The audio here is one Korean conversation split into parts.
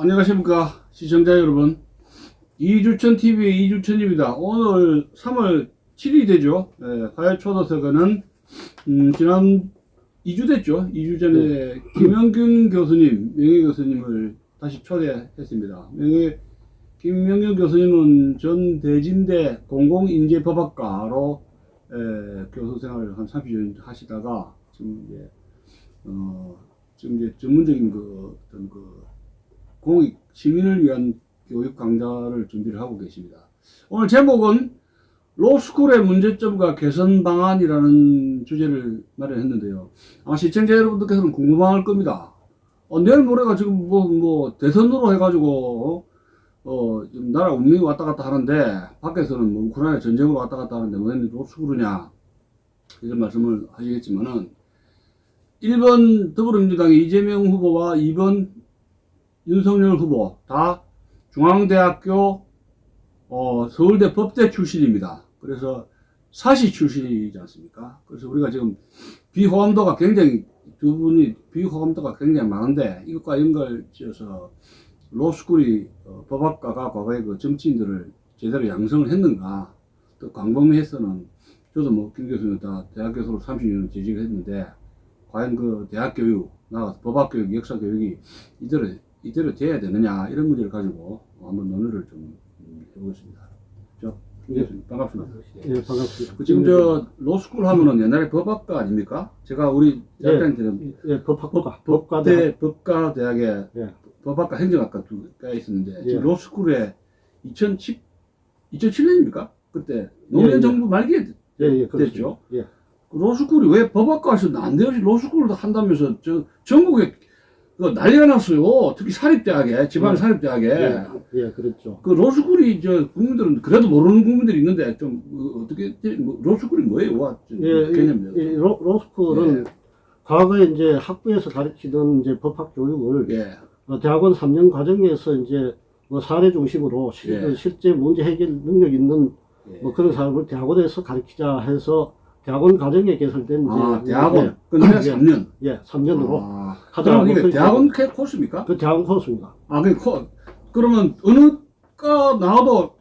안녕하십니까 시청자 여러분, 이주천TV의 이주천입니다. 오늘 3월 7일이 되죠. 화요초도서관은 지난 2주 됐죠. 2주 전에 김영균 교수님, 명예교수님을 다시 초대했습니다. 김영균 교수님은 전 대진대 공공인재법학과로 교수 생활을 한 30년 하시다가 지금 이제 전문적인 어떤 공익 시민을 위한 교육 강좌를 준비를 하고 계십니다. 오늘 제목은 로스쿨의 문제점과 개선 방안이라는 주제를 마련했는데요. 아마 시청자 여러분들께서는 궁금할 겁니다. 내일 모레가 지금 대선으로 해가지고 지금 나라 운명이 왔다 갔다 하는데, 밖에서는 우크라이나 전쟁으로 왔다 갔다 하는데 왜 로스쿨이냐 이런 말씀을 하시겠지만은, 1번 더불어민주당의 이재명 후보와 2번 윤석열 후보 다 중앙대학교 서울대 법대 출신입니다. 그래서 사시 출신이지 않습니까? 그래서 우리가 지금 비호감도가 굉장히, 두 분이 비호감도가 굉장히 많은데, 이것과 연결지어서 로스쿨이 법학과가 과거에 그 정치인들을 제대로 양성을 했는가, 또 광범위해서는 저도 김 교수는 다 대학 교수로 30년 재직을 했는데, 과연 그 대학 교육, 나가서 법학 교육, 역사 교육이 이대로 돼야 되느냐, 이런 문제를 가지고 한번 논의를 좀 해보겠습니다. 김 교수님, 반갑습니다. 예, 반갑습니다. 지금 로스쿨 하면은 옛날에 법학과 아닙니까? 제가 우리 대학생 때는 법학과, 법과대학에 법학과 행정학과 두 개가 있었는데, 지금 로스쿨에 2007년입니까? 그때 노무현 정부 말기에 됐죠. 로스쿨이 왜 법학과에서는 안 되지 로스쿨을 한다면서 전국에 난리가 났어요. 특히 사립대학에, 지방 사립대학에. 그렇죠. 그 로스쿨이 국민들은 그래도 모르는 국민들이 있는데, 좀 어떻게 로스쿨이 뭐예요? 개념이요. 로스쿨은 과거에 이제 학부에서 가르치던 이제 법학 교육을 대학원 3년 과정에서 이제 사례 중심으로 실제 문제 해결 능력 있는 그런 사람을 대학원에서 가르치자 해서 대학원 과정에 개설된 대학원. 근데 3년. 3년으로 하더라도 이게 대학원 코스입니까? 그 대학원 코스입니다. 그러면 어느 과 나와도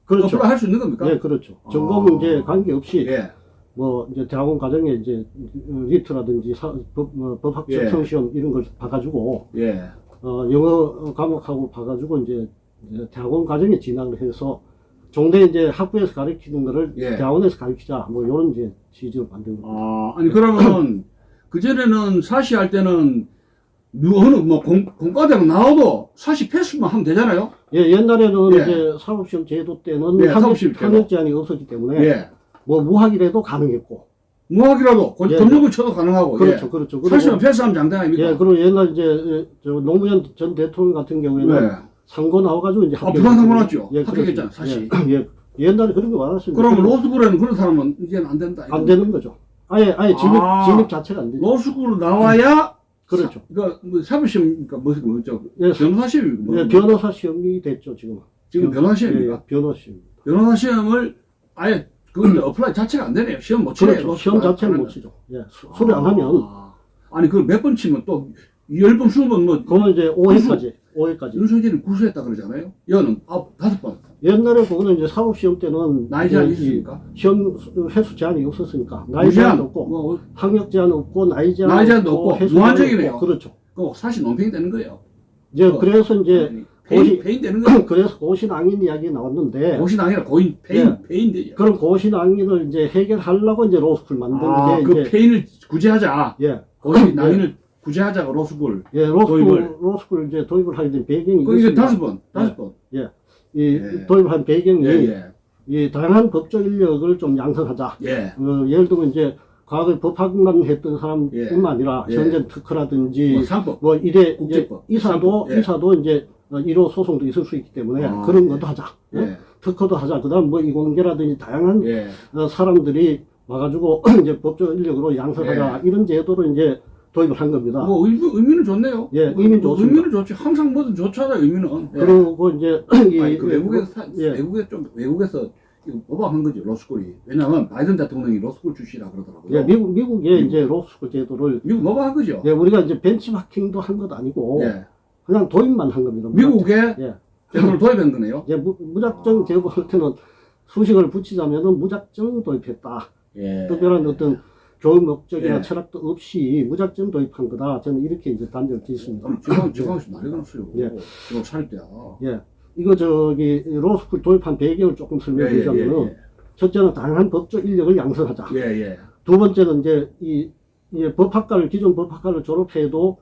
그렇죠. 어플라이 할 수 있는 겁니까? 예, 그렇죠. 전공 이제 관계없이 이제 대학원 과정에 이제 리트라든지 법학 적성 시험 이런 걸 봐가지고 영어 과목하고 봐가지고 이제 대학원 과정에 진학을 해서 종대 이제 학부에서 가르치는 거를 대학원에서 가르치자, 요런 이제 취지로 만든 겁니다. 아니, 그러면, 그전에는 사시 할 때는, 공과대학 나와도 사시 패스만 하면 되잖아요? 옛날에는 이제 사법시험 제도 때는 학력 제한이 없었기 때문에, 무학이라도 가능했고. 무학이라도, 점령을 쳐도 가능하고. 그렇죠. 사시만 패스하면 장대 아닙니까? 그리고 옛날 이제, 노무현 전 대통령 같은 경우에는, 상고 나와가지고 이제 부산 상고 났죠? 합격했잖아, 사실. 옛날에 그런 게 많았습니다. 그러면 로스쿨에는 그런 사람은 이제는 안 된다. 안 되는 거죠. 아예 진입 자체가 안 되죠. 로스쿨 나와야, 그렇죠. 사법시험이니까 변호사 시험이 변호사 시험이 됐죠, 지금. 변호사 시험입니까? 변호사 시험을 아예 어플라이 자체가 안 되네요. 시험 못 치네요. 그렇죠. 시험 자체를 못 치죠. 소리 안 하면. 아니, 몇 번 치면 또 10번, 20번 그러면 이제 5회까지. 윤석열이 구수했다 그러잖아요. 여는 5번. 옛날에 그거는 이제 사법시험 때는 나이 제한이 있습니까? 시험 횟수 제한이 없었으니까. 나이 제한도 없고, 학력 제한 없고, 나이 제한도 없고, 무한정이네요. 그렇죠. 사실 논평이 되는 거예요. 그래서 이제, 페인 되는 거예요. 그래서 고신앙인 이야기 나왔는데. 고신앙이라 페인 되죠. 그럼 고신앙인을 이제 해결하려고 이제 로스쿨 만든 게. 그 페인을 구제하자. 고신앙인을 구제하자가 로스쿨. 로스쿨 이제 도입을 하게 된 배경이 있습니다. 5번. 도입한 배경이 이 다양한 법적 인력을 좀 양성하자. 예를 들면 이제 과거에 법학만 했던 사람뿐만 아니라 현재 특허라든지 상법, 이사도 이제 1호 소송도 있을 수 있기 때문에 그런 것도 하자. 특허도 하자. 그다음 이공계라든지 다양한 사람들이 와가지고 이제 법적 인력으로 양성하자. 이런 제도로 이제 도입을 한 겁니다. 의미는 좋네요. 의미는 좋습니다. 의미는 좋지. 항상 뭐든 좋잖아요, 의미는. 그리고 이제, 외국에서 오버한 거죠, 로스쿨이. 왜냐하면 바이든 대통령이 로스쿨 출신이라 그러더라고요. 미국에 이제 로스쿨 제도를. 미국 오버한 거죠. 우리가 이제 벤치마킹도 한 것 아니고, 그냥 도입만 한 겁니다. 미국에 예. 제도를 도입한 거네요. 예, 무작정 제가 볼 때는 수식을 붙이자면은 무작정 도입했다. 예. 특별한 어떤 교육 목적이나 예. 철학도 없이 무작정 도입한 거다. 저는 이렇게 이제 단정을 짓습니다. 지방에서 난리가 났어요. 예. 지방 차릴 때야. 예. 이거 로스쿨 도입한 배경을 조금 설명드리자면은 첫째는 다양한 법조 인력을 양성하자. 예, 예. 두 번째는 이제 이 법학과를 기존 법학과를 졸업해도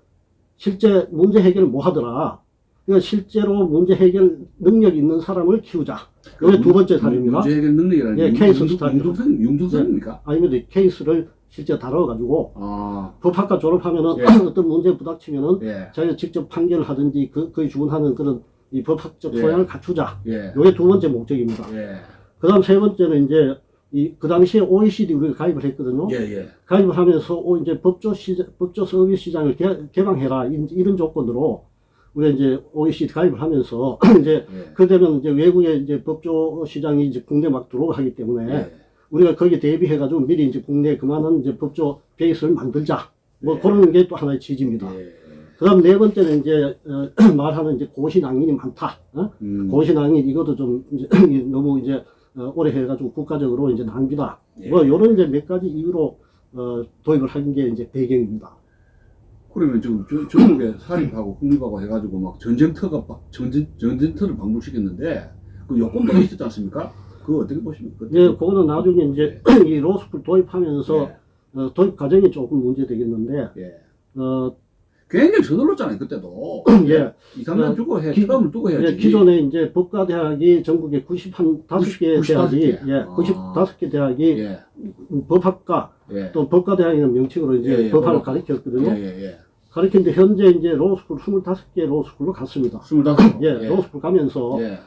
실제 문제 해결을 못 하더라. 그러니까 실제로 문제 해결 능력 있는 사람을 키우자. 이게 두 번째 사례입니다. 문제 해결 능력이라는 예, 케이스 스타디. 융등생입니까? 아니면 케이스를 실제 다뤄가지고 아, 법학과 졸업하면은 예. 어떤 문제에 부닥치면은 예, 자기가 직접 판결을 하든지 그에 주문하는 그런 이 법학적 예. 소양을 갖추자. 예, 이게 두 번째 목적입니다. 예, 그 다음 세 번째는 이제 그 당시에 OECD 우리가 가입을 했거든요. 예, 예. 가입을 하면서 이제 법조 서비스 시장을 개방해라. 이런 조건으로 우리가 이제 OECD 가입을 하면서 이제 예. 그러면 이제 외국의 이제 법조 시장이 이제 국내 막 들어오고 하기 때문에 예. 우리가 거기에 대비해가지고 미리 이제 국내에 그만한 이제 법조 베이스를 만들자. 뭐 예. 그런 게 또 하나의 지지입니다. 예. 그 다음 네 번째는 이제, 말하는 이제 고시낭인이 많다. 고시낭인 이것도 좀 이제 너무 이제, 오래 해가지고 국가적으로 이제 낭비다. 예. 뭐 요런 이제 몇 가지 이유로, 도입을 한 게 이제 배경입니다. 그러면 지금 전국에 사립하고 국립하고 해가지고 막 전쟁터를 방불시켰는데 그 요건도 있었지 않습니까? 그거 어떻게 보십니까? 예, 그거는 나중에 이제 이 로스쿨 도입하면서, 예. 도입 과정이 조금 문제 되겠는데, 예. 어, 굉장히 서둘렀잖아요, 그때도. 예. 2, 3년 두고 처음을 두고 해야지. 예, 기존에 이제 법과대학이 전국에 95개 대학이, 예, 95개 대학이 예. 법학과, 예. 또 법과대학이라는 명칭으로 이제 예, 예, 법학을 법학과. 가르쳤거든요. 예. 가르쳤는데 현재 이제 로스쿨 25개 로스쿨로 갔습니다. 25. 예, 로스쿨 가면서 예.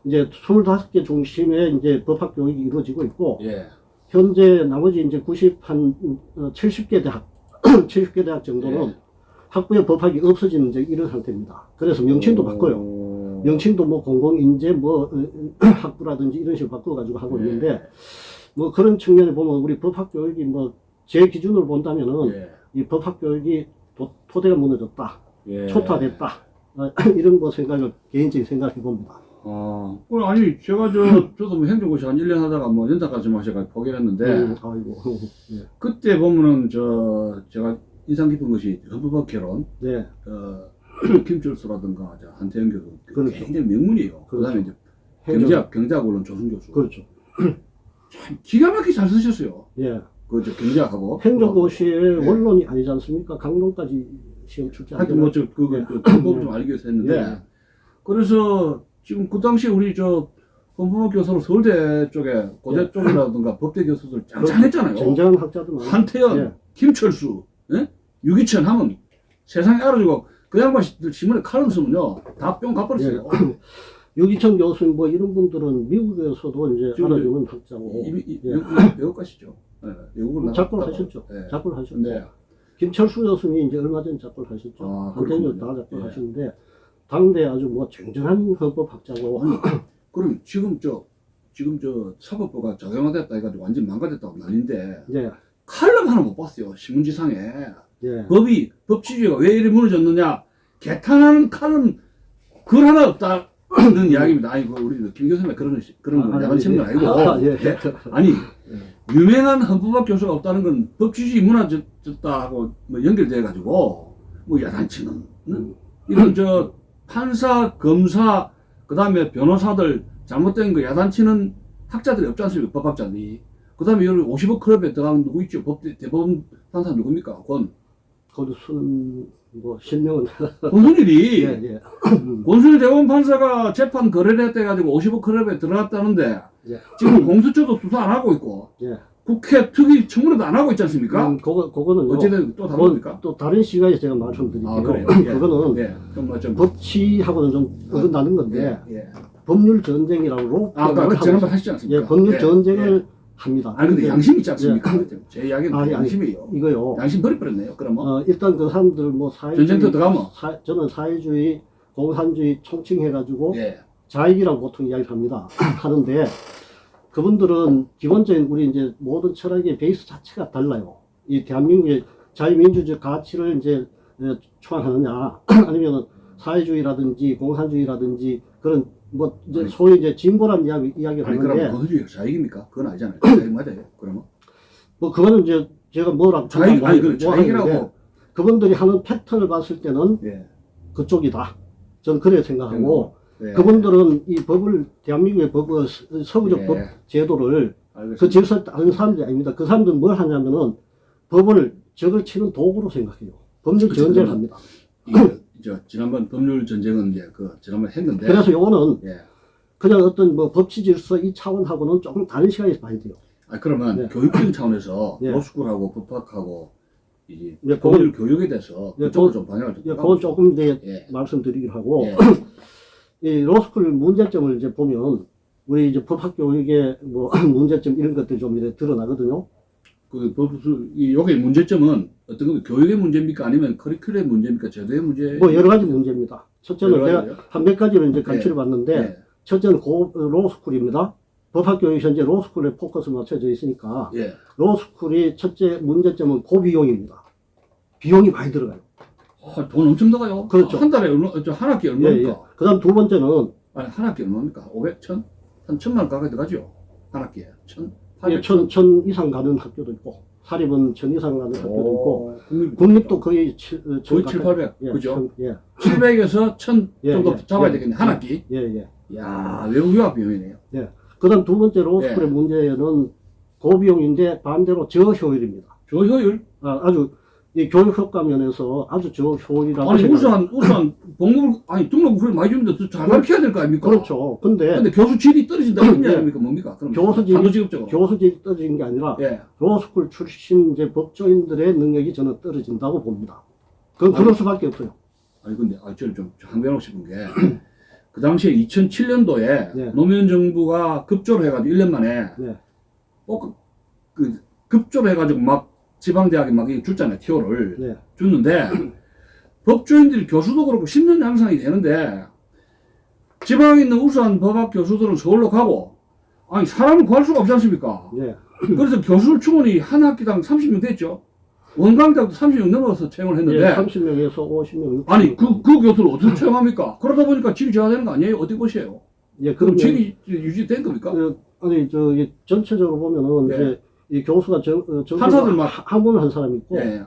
이제 25개 중심에 이제 법학 교육이 이루어지고 있고, 예. 현재 나머지 이제 70개 대학, 70개 대학 정도는 예. 학부의 법학이 없어지는 이제 이런 상태입니다. 그래서 명칭도 바꿔요. 명칭도 뭐 공공인재 뭐 학부라든지 이런 식으로 바꿔가지고 하고 있는데, 뭐 그런 측면에 보면 우리 법학 교육이 뭐 제 기준으로 본다면은 예. 이 법학 교육이 토대가 무너졌다. 예. 초토화됐다. 이런 뭐 생각을 개인적인 생각을 해봅니다. 아니 제가 저도 뭐 행정고시 한 1년 하다가 뭐 연타까지 마셔가 포기했는데 아이고. 예. 그때 보면은 제가 인상 깊은 것이 헌법학 개론 네. 김철수라든가 한태영 교수 그렇죠. 굉장히 명문이에요. 그다음에 이제 경제학원론 조승 교수 그렇죠. 참 기가 막히게 잘 쓰셨어요. 예. 그 경제학하고 행정고시의 예. 원론이 아니지 않습니까? 강론까지 시험 하여튼 뭐 출제하잖아요. 그거 방법 좀 알기 위해서 했는데 예. 그래서 지금 그 당시에 우리 헌법학 교수로 서울대 쪽에 고대 예. 쪽이라든가 법대 교수들 짱짱했잖아요. 쟁쟁한 학자들 많아요. 한태현, 예. 김철수, 예? 유기천 하면 세상에 알아주고 그 양반들 신문에 칼럼 쓰면요 다 뿅 가버렸어요. 유기천 교수님 뭐 이런 분들은 미국에서도 이제 지금 알아주는 학자고 외국 가시죠. 예, 외국을 작고를 하셨죠. 예. 작고를 하셨고 네. 김철수 교수님이 이제 얼마 전에 작고를 하셨죠. 한태현 교수 다 작고를 예. 하시는데 당대 아주 뭐 쟁쟁한 헌법학자고 그럼 지금 사법부가 자동화됐다 해가지고 완전 망가졌다고 난리인데 예. 칼럼 하나 못 봤어요 신문지상에. 예. 법 취지가 왜 이리 무너졌느냐 개탄하는 칼럼 글 하나 없다는 이야기입니다. 아니 우리 김 교수님 그런 거 야단 치는 건 아니고 예. 아니 유명한 헌법학 교수가 없다는 건 법 취지 무너졌다 하고 뭐 연결돼 가지고 뭐 야단치는 이런 판사 판사 그 다음에 변호사들 잘못된 거 야단치는 학자들이 없지 않습니까? 법학자들이. 그 다음에 여기 50억 클럽에 들어간 누구 있죠? 대법원 판사 누굽니까? 권순 뭐 실명은 권순일이 예. 권순일 대법원 판사가 재판 거래를 했다 해가지고 50억 클럽에 들어갔다는데 예. 지금 공수처도 수사 안 하고 있고 예. 국회 특위 청문회도 안 하고 있지 않습니까? 그거는 어쨌든 또 다른 겁니까? 또 다른 시각에 제가 말씀드릴게요. 그래요? 그거는 예. 좀 법치하고는 좀 어긋나는 건데 예. 법률 전쟁이라고 아까 지난번 하시지 않습니까? 예, 법률 전쟁을 합니다. 아니 근데 양심 있지 않습니까? 예. 제 이야기는 아니, 양심이에요. 이거요. 양심 버려버렸네요. 그러면 일단 그 사람들 뭐 사회주의 전쟁터 들어가면 저는 사회주의, 공산주의 총칭해가지고 예. 자익이라고 보통 이야기를 합니다. 하는데 그분들은 기본적인 우리 이제 모든 철학의 베이스 자체가 달라요. 이 대한민국의 자유민주적 가치를 이제 추앙하느냐 아니면 사회주의라든지 공산주의라든지 그런 뭐 이제 소위 이제 진보란 이야기를 아니, 하는데 그럼 그거 자익입니까? 그건 아니잖아요. 자익 맞아요. 그러면 뭐 그거는 이제 제가 뭐라고 자익 아니 그 뭐 자익이라고. 하는데 그분들이 하는 패턴을 봤을 때는 예. 그쪽이다. 저는 그래 생각하고 예. 그분들은 이 법을 대한민국의 법을 서구적 예. 법 제도를 알겠습니다. 그 질서 다른 사람들이 아닙니다. 그 사람들은 뭘 하냐면은 법을 적을 치는 도구로 생각해요. 법률 그렇죠. 전쟁을 합니다. 지난번 법률 전쟁은 이제 지난번 했는데. 그래서 요거는 예. 그냥 어떤 뭐 법치 질서 이 차원하고는 조금 다른 시각에서 봐야 돼요. 아 그러면 네. 교육적인 차원에서 예. 로스쿨하고 법학하고 이제 예, 법률 교육에 대해서 예, 그쪽으로 좀 방향을 좀. 예, 그건 조금 이제 예. 말씀드리긴 하고 예. 이 로스쿨 문제점을 이제 보면 우리 이제 법학 교육의 뭐 문제점 이런 것들이 좀 이제 드러나거든요. 요게 문제점은 어떤 건 교육의 문제입니까? 아니면 커리큘럼의 문제입니까? 제도의 문제? 뭐 여러 가지 문제입니다. 첫째는 여러 제가 가지요? 한 몇 가지를 이제 간추려 예. 봤는데 예. 첫째는 로스쿨입니다. 법학 교육이 현재 로스쿨에 포커스 맞춰져 있으니까 예. 로스쿨이 첫째 문제점은 고비용입니다. 비용이 많이 들어가요. 돈 엄청 나가요. 그렇죠. 한 달에 한 학기 얼마입니까? 예, 예. 그 다음 두 번째는 아니, 한 학기 얼마입니까? 500, 1000? 한 1000만 원 가까이 들어가죠. 한 학기에. 1000? 예, 1000 이상 가는 학교도 있고 사립은 1000 이상 가는 학교도 있고 국립도 거의 7, 800. 예, 그죠? 1000, 예. 700에서 1000 예, 정도 예, 잡아야 예, 되겠네. 한 학기. 예, 예. 이야, 외국 유학 비용이네요. 예. 그 다음 두 번째 로스쿨의 예. 문제는 고비용인데 반대로 저효율입니다. 저효율? 아주 이 교육 효과 면에서 아주 저효율이라고 아니, 생각합니다. 우수한 복무를, 아니, 등록을 많이 주는데 더 잘 가르쳐야 될 거 아닙니까? 그렇죠. 근데 교수 질이 떨어진다. 이런 예. 게 아닙니까? 뭡니까? 그럼 교수질, 단도직입적으로. 교수질이 떨어진 게 아니라 예. 로스쿨 출신 이제 법조인들의 능력이 저는 떨어진다고 봅니다. 그건 그럴 수밖에 없어요. 아니, 근데, 저는 좀 항변하고 싶은 게, 그 당시에 2007년도에 네. 노무현 정부가 급조를 해가지고 1년 만에 네. 급조를 해가지고 막 지방대학에 막 이거 줬잖아요. 티오를 네. 줬는데 법조인들이 교수도 그렇고 10년 양상이 되는데 지방에 있는 우수한 법학 교수들은 서울로 가고 아니 사람을 구할 수가 없지 않습니까? 네. 그래서 교수 충원이 한 학기당 30명 됐죠. 원광대학도 30명 넘어서 채용을 했는데 예, 30명에서 50명. 아니 그 교수를 어떻게 채용합니까? 그러다 보니까 질이 저하되는 거 아니에요? 어떻게 보세요? 예, 그럼 그러면 질이 유지된 겁니까? 아니 이 전체적으로 보면은 예. 이제 이 교수가 판사들 막 한분 한 사람이 있고 예.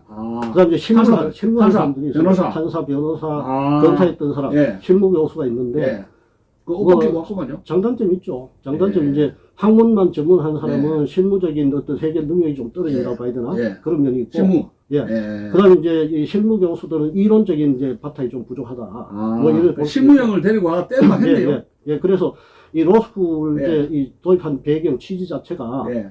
그다음 이제 판사들, 실무한 판사, 사람들이 있어요. 변호사. 판사, 변호사, 아. 검사했던 사람, 예. 실무 교수가 있는데 예. 그 뭐, 옷벗기고 왔구만요. 장단점이 있죠. 장단점이 예. 이제 학문만 전문한 사람은 실무적인 어떤 해결 능력이 좀 떨어진다고 예. 봐야 되나? 예. 그런 면이 있고. 실무. 예. 예. 그다음에 이제 이 실무 교수들은 이론적인 이제 바탕이 좀 부족하다. 뭐 이런 그 실무형을 데리고 와 때막 했네요. 예. 예. 그래서 이 로스쿨 예. 이제 이 도입한 배경 취지 자체가 예.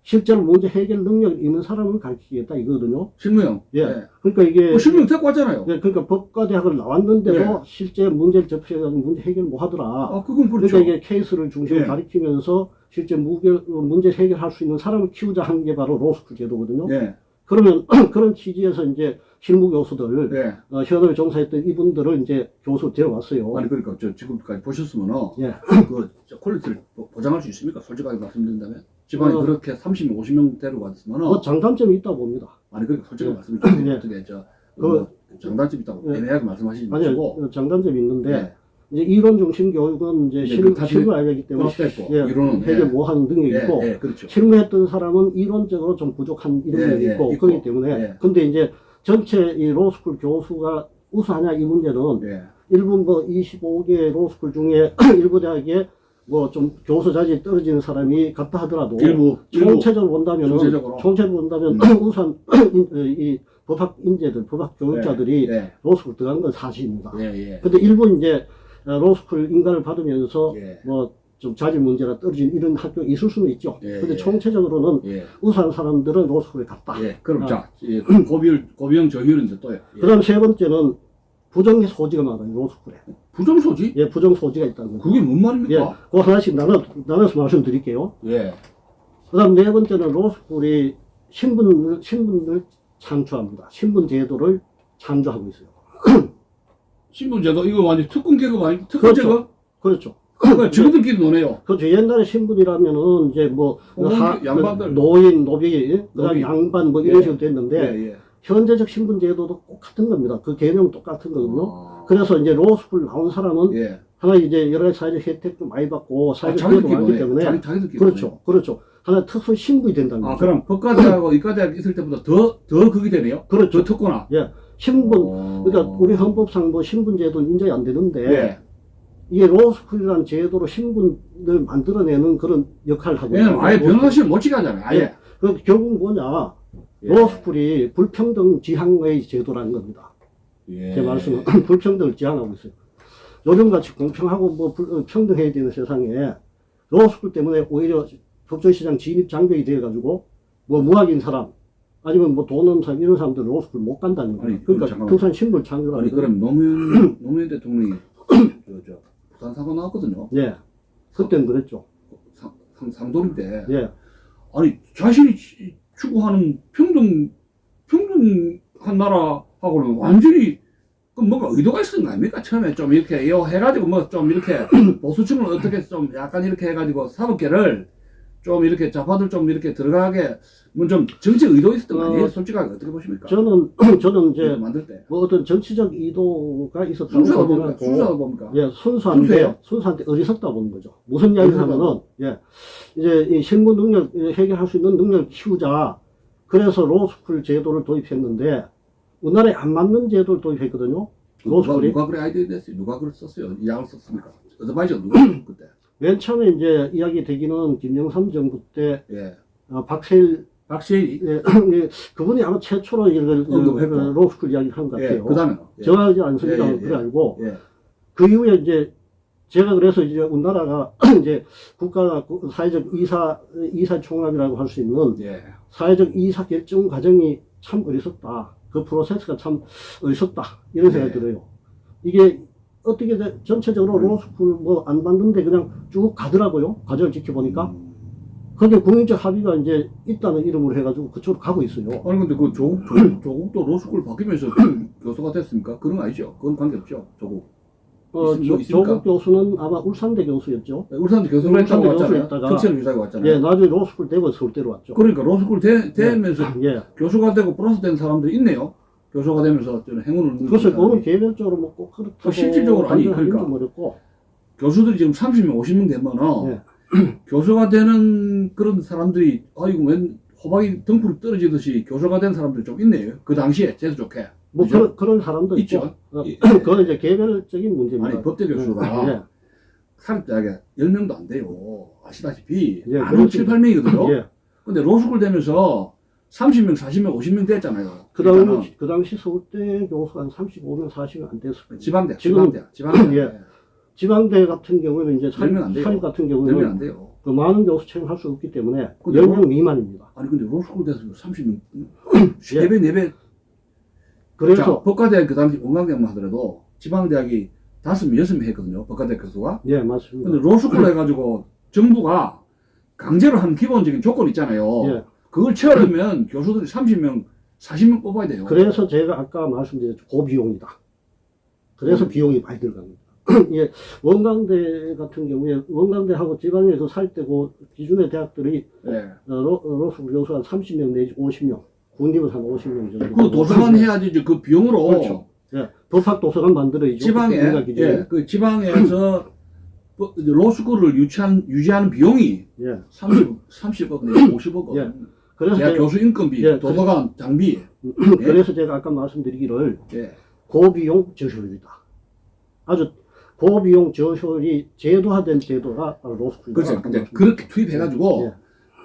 실제로 문제 해결 능력 있는 사람을 가르치겠다 이거거든요. 실무형. 예. 그러니까 이게 실무형 데리고 왔잖아요. 예, 그러니까 법과대학을 나왔는데도 예. 실제 문제를 접해가지고 문제 해결 못 하더라. 그건 그렇죠. 그러니까 이게 케이스를 중심으로 예. 가르치면서 실제 문제 해결할 수 있는 사람을 키우자 한 게 바로 로스쿨 제도거든요. 예. 그러면 그런 취지에서 이제 실무 교수들, 예. 현업에 종사했던 이분들을 이제 교수 데려왔어요. 아니 그러니까 지금까지 보셨으면은 예. 퀄리티를 보장할 수 있습니까? 솔직하게 말씀드린다면 지방에 그렇게 30명, 50명 데려왔으면은 뭐 장단점이 있다고 봅니다. 아니 그러니까 솔직하게 말씀드리면 예. 어떻게 그- 장단점이 있다고 예. 애매하게 말씀하시지 아니요, 마시고 장단점이 있는데 예. 이제 이론 중심 교육은 이제 예, 실무 그 알기 때문에 됐고 예, 이론은 해결 못 하는 능력이 예, 있고 예, 그렇죠. 실무했던 사람은 이론적으로 좀 부족한 이런 예, 면이 예, 있고 있고. 그렇기 때문에 예. 근데 이제 전체 이 로스쿨 교수가 우수하냐 이 문제는 예. 일부 뭐 25개 로스쿨 중에 일부 대학에 뭐 좀 교수 자질이 떨어지는 사람이 같다 하더라도 일부 총체적으로 본다면 총체적으로. 우수한 이 법학 인재들, 법학 교육자들이 예. 로스쿨 들어간 건 사실입니다. 예. 예. 근데 일부 이제 로스쿨 인가를 받으면서 예. 뭐 좀 자질 문제가 떨어진 이런 학교 있을 수는 있죠. 예, 근데 예. 총체적으로는 예. 우수한 사람들은 로스쿨에 갔다. 예. 그럼 아. 자, 고비형 저효율인데 또요. 예. 그다음 세 번째는 부정 소지가 많아요, 로스쿨에. 부정소지? 예, 부정 소지가 있다는 거죠. 그게 뭔 예, 말입니까? 그 하나씩 나눠서 말씀드릴게요. 예. 그다음 네 번째는 로스쿨이 신분을 창출합니다. 신분 제도를 창조하고 있어요. 신분제도 이거 완전 특권 계급 아니 특권 그렇죠. 제도? 그렇죠. 그러니까 지구들끼리 노네요. 그렇죠. 옛날에 신분이라면은 이제 뭐 양반들. 노인, 노비, 그다음 노비. 양반 뭐 이런 예. 식으로 됐는데 예. 예. 현재적 신분 제도도 똑같은 겁니다. 그 개념은 똑같은 거거든요. 그래서 이제 로스쿨 나온 사람은 예. 하나 이제 여러 가지 사회적 혜택도 많이 받고 사회적 자기들끼리 기회도 많기 해. 때문에 자기들끼리 그렇죠, 해. 그렇죠. 하나 특수 신분이 된다는 아, 거죠. 그럼 법과대하고 이과대학 있을 때보다 더 그게 되네요? 그렇죠. 더 특구나. 예, 신분. 그러니까 우리 헌법상 뭐 신분 제도는 인정이 안 되는데 예. 이게 로스쿨이라는 제도로 신분을 만들어내는 그런 역할을 하고 왜냐면 아예 있거든요. 변호사실 못 치게 하잖아요. 아예. 예. 그 결국 뭐냐, 예. 로스쿨이 불평등 지향의 제도라는 겁니다. 예. 제 말씀은 불평등을 지향하고 있어요. 요즘같이 공평하고 뭐 평등해야 되는 세상에 로스쿨 때문에 오히려 법조시장 진입 장벽이 돼가지고 뭐 무학인 사람 아니면 뭐 돈 없는 사람 이런 사람들 로스쿨 못 간다는 거예요. 아니, 그러니까 잠깐만. 부산 신분 창조라는 아니, 거예요. 그럼 노무현 대통령이 부산 사고 나왔거든요. 예. 그때는 그랬죠. 상도리 때. 예. 아니, 자신이 추구하는 평등한 나라하고는 완전히 그 뭔가 의도가 있었던 거 아닙니까? 처음에 좀 이렇게 해가지고 뭐 좀 이렇게 보수층을 어떻게 좀 약간 이렇게 해가지고 사법계를 좀 이렇게 좌파들 좀 이렇게 들어가게 뭐 좀 정치 의도 있었던 거 아니에요? 솔직하게 어떻게 보십니까? 저는 이제 만들 때. 뭐 어떤 정치적 의도가 있었다고 순수하다 봅니까? 생각하고 순수하다 봅니까? 예, 순수해요? 순수한데 어리석다 보는 거죠. 무슨 이야기를 하면은, 예, 이제 이 신분 능력, 해결할 수 있는 능력을 키우자. 그래서 로스쿨 제도를 도입했는데, 우리나라에 안 맞는 제도를 도입했거든요. 로스쿨이. 누가 그래 아이디어 냈어요? 누가 그걸 썼어요? 이 약을 썼습니까? 어드바이저 누가 그때? 맨 처음에 이제 이야기 되기는 김영삼 정부 때, 예. 박세일, 박시일이? 예, 예, 그분이 아마 최초로 이걸 언급했고. 로스쿨 이야기를 한 것 예. 같아요. 그 다음에. 정하지 않습니다. 예, 예, 그래 예. 알고. 예. 그 이후에 이제 제가 그래서 이제 우리나라가 이제 국가 사회적 이사 총합이라고 할 수 있는 예. 사회적 이사 결정 과정이 참 어리석다. 그 프로세스가 참 어리석다. 이런 생각이 예. 들어요. 이게 어떻게 전체적으로 로스쿨 뭐 안 받는데 그냥 쭉 가더라고요. 과정을 지켜보니까. 그게 국민적 합의가 이제 있다는 이름으로 해가지고 그쪽으로 가고 있어요. 아니 근데 그 조국도 로스쿨 바뀌면서 교수가 됐습니까? 그런 거 아니죠? 그건 관계없죠. 조국. 있습니까? 조국 교수는 아마 울산대 교수였죠. 울산대 교수를 했다고 울산대 왔잖아요. 교수였다가 특채를 유지하고 왔잖아요. 예, 나중에 로스쿨 되고 서울대로 왔죠. 그러니까 로스쿨 되면서 예. 교수가 되고 플러스 된 사람들이 있네요. 교수가 되면서 저는 행운을 누리는 그것을 사람이. 그거는 개별적으로 먹고 그렇다고 실질적으로 아니, 그러니까. 좀 어렵고. 교수들이 지금 30명, 50명 되면은 예. 교수가 되는 그런 사람들이 아이고 웬 호박이 덩굴 떨어지듯이 교수가 된 사람들이 좀 있네요. 그 당시에 재수 좋게. 뭐 그죠? 그런 사람도 있죠. 있고. 예. 그건 이제 개별적인 문제입니다. 아니 법대 교수가 예. 사립대학에 10명도 안 돼요. 아시다시피 예, 한 7, 8명이거든요. 예. 근데 로스쿨 되면서 30명, 40명, 50명 됐잖아요. 그 당시 서울대 교수가 한 35명, 40명 안 됐을 거예요. 지방대, 지금, 지방대. 예. 지방대 같은 경우는 이제 열명 안 돼요. 사립 같은 되면 경우는 안 돼요. 그 많은 교수 채용할 수 없기 때문에 근데 10명 미만입니다. 아니 근데 로스쿨 돼서 30명, 3배, 4배. 그래서 자, 법과대학 그 당시 원광대학만 하더라도 지방대학이 5명, 6명 했거든요. 법과대학 교수가. 예, 맞습니다. 근데 로스쿨 해가지고 정부가 강제로 한 기본적인 조건 있잖아요. 예. 그걸 채우려면 교수들이 30명, 40명 뽑아야 돼요. 그래서 제가 아까 말씀드렸죠. 고비용이다. 그래서 비용이 많이 들어갑니다. 예, 원광대 같은 경우에 원광대하고 지방에서 살 때고 기준의 대학들이 예. 로스쿨 교수 한 30명 내지 50명, 국립은 한 50명 정도. 그 도서관 해야지 이제 그 비용으로 그렇죠. 예, 법학 도서관 만들어야죠. 지방에 우리나라 기준에. 예, 그 지방에서 이제 로스쿨을 유지하는 비용이 예. 30억 내지 50억. 예. 그래서 대학 제가, 교수 인건비, 예, 도서관 장비. 그래서 제가 아까 말씀드리기를 예. 고비용 저효율이다. 아주 고비용 저효율이 제도화된 제도가 바로 로스쿨이다. 그렇죠. 근데 그렇게 투입해가지고 예.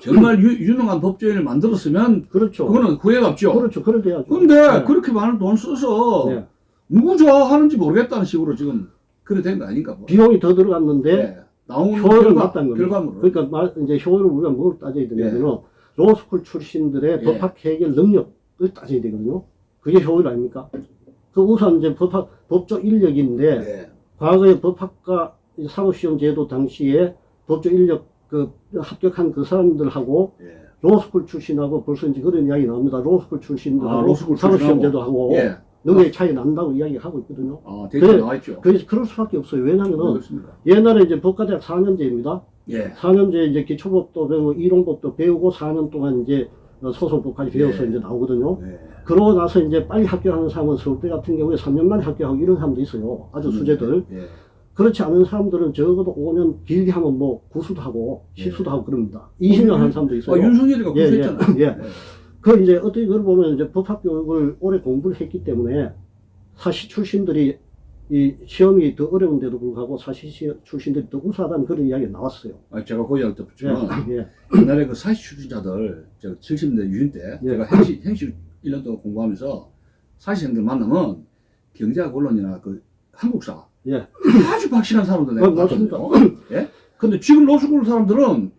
정말 유능한 법조인을 만들었으면 그렇죠. 그거는 후회가 없죠. 그렇죠. 그래야죠. 근데 예. 그렇게 많은 돈 써서 예. 누구 좋아하는지 모르겠다는 식으로 지금 그래 된 거 아닌가 봐. 비용이 더 들어갔는데 예. 나온 효율을 맞다는 겁니다. 결과물로. 그러니까 이제 효율을 우리가 뭘 따져야 되냐면은 로스쿨 출신들의 예. 법학 해결 능력을 따져야 되거든요. 그게 효율 아닙니까? 그 우선 이제 법조 인력인데 예. 과거에 법학과 사법시험 제도 당시에 법조 인력 그 합격한 그 사람들하고 예. 로스쿨 출신하고 벌써 이제 그런 이야기 나옵니다. 로스쿨 출신들하고 로스쿨 사법시험 출신하고. 제도하고 예. 능력이 차이 난다고 이야기하고 있거든요. 아, 데이터 나와 있죠. 그럴 수밖에 없어요. 왜냐면은 그렇습니다. 옛날에 이제 법과대학 4년제입니다. 예. 4년제 이제 기초법도 배우고 이론법도 배우고 4년 동안 이제 소송법까지 배워서 예. 이제 나오거든요. 예. 그러고 나서 이제 빨리 합격하는 사람은 서울대 같은 경우에 3년 만에 합격하고 이런 사람도 있어요. 아주 수재들. 예. 그렇지 않은 사람들은 적어도 5년 길게 하면 뭐 구수도 하고 실수도 하고 그럽니다. 20년 한 사람도 있어요. 윤석열이가 예, 구수했잖아요. 예. 그 이제 어떻게 그걸 보면 이제 법학교육을 오래 공부를 했기 때문에 사시 출신들이 이 시험이 더 어려운데도 불구하고 사시 출신들이 더 우수하다는 그런 이야기가 나왔어요. 제가 그 이야기 덧붙이면 예. 옛날에 그 사시 출신자들 제가 70년대 유신 때 예. 제가 행시 1년 동안 공부하면서 사시생들 만나면 경제학 언론이나 그 한국사 예. 아주 확실한 사람들 내가 맞습니다. 봤거든요. 예? 근데 지금 로스쿨 사람들은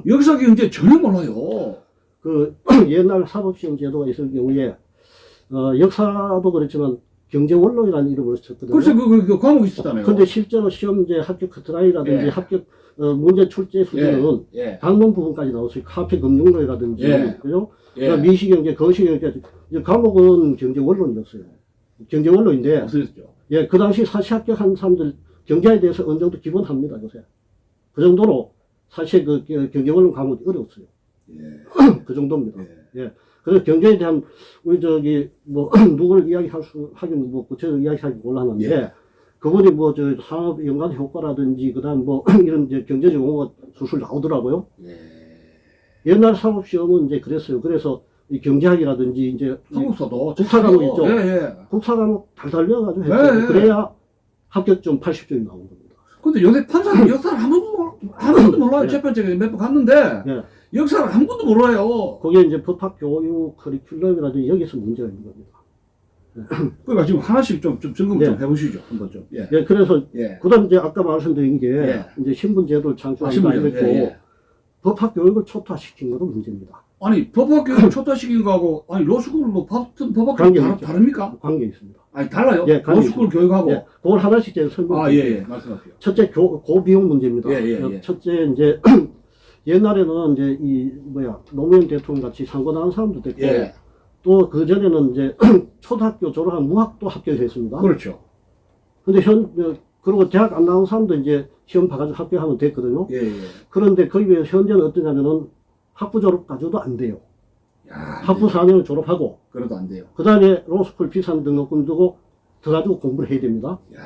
역사 경제 전혀 몰라요. 그 옛날 사법시험 제도가 있을 경우에 역사도 그렇지만 경제원론이라는 이름으로 쳤거든요. 그래서 그 과목이 있었다며요. 근데 실제로 시험제 합격 커트라인이라든지 예. 합격 문제 출제 수준은 예. 강론 부분까지 나왔어요. 카페 금융론이라든지 예. 그죠? 예. 미시경제, 거시경제 과목은 경제원론이었어요. 경제원론인데 없어졌죠. 예, 그 당시 사시 합격한 사람들 경제에 대해서 어느 정도 기본합니다, 요새. 그 정도로 사실 그 경제원론 과목이 어려웠어요. 예. 그 정도입니다. 예. 예. 그래서 경제에 대한 우리 저기 뭐 누구를 하긴 뭐 구체적으로 이야기하기 곤란한데 예. 그분이 뭐 저 산업 연관 효과라든지 그다음 뭐 이런 이제 경제적 용어가 술술 나오더라고요. 예. 옛날 사법 시험은 이제 그랬어요. 그래서 이 경제학이라든지 이제 한국사도 국사 과목 있죠. 예, 예. 국사 과목 달달 외워가지고 했어요. 예, 예. 그래야 합격점 80점이 나온 겁니다. 근데 요새 판사는 역사를 아무것도 몰라요. 예. 재판장에 몇 번 갔는데 예. 역사를 아무것도 몰라요. 그게 이제 법학 교육 커리큘럼이라든지 여기서 문제가 있는 겁니다. 그러니까 지금 하나씩 좀 점검 좀 예. 해보시죠. 한번 좀. 예. 예, 그래서 예. 그다음 이제 아까 말씀드린 게 예. 이제 신분제도를 창출한 신분제도, 거 있고 예, 예. 법학 교육을 초토화시킨 것도 문제입니다. 아니 법학 교육을 초토화시킨 거하고 아니 로스쿨도 같은 법학 관계 교육 있죠. 다릅니까? 관계 있습니다. 아니 달라요? 예, 관계 로스쿨 있습니다. 교육하고. 예, 그걸 하나씩 제가 설명드릴게요. 예, 말씀하세요. 첫째 고비용 문제입니다. 예, 예, 예. 첫째 이제 옛날에는 이제 이 노무현 대통령 같이 상고 나온 사람도 됐고 예. 또 그 전에는 이제 초등학교 졸업한 무학도 합격했습니다. 그렇죠. 근데 그리고 대학 안 나온 사람도 이제 시험 봐가지고 합격하면 됐거든요. 예, 예. 그런데 거기에 비해 현재는 어떠냐면은 학부 졸업 가지고도 안 돼요. 야, 학부 4년을 졸업하고 그래도 안 돼요. 그 다음에 로스쿨 비싼 등록금 두고 들어가지고 공부를 해야 됩니다. 야.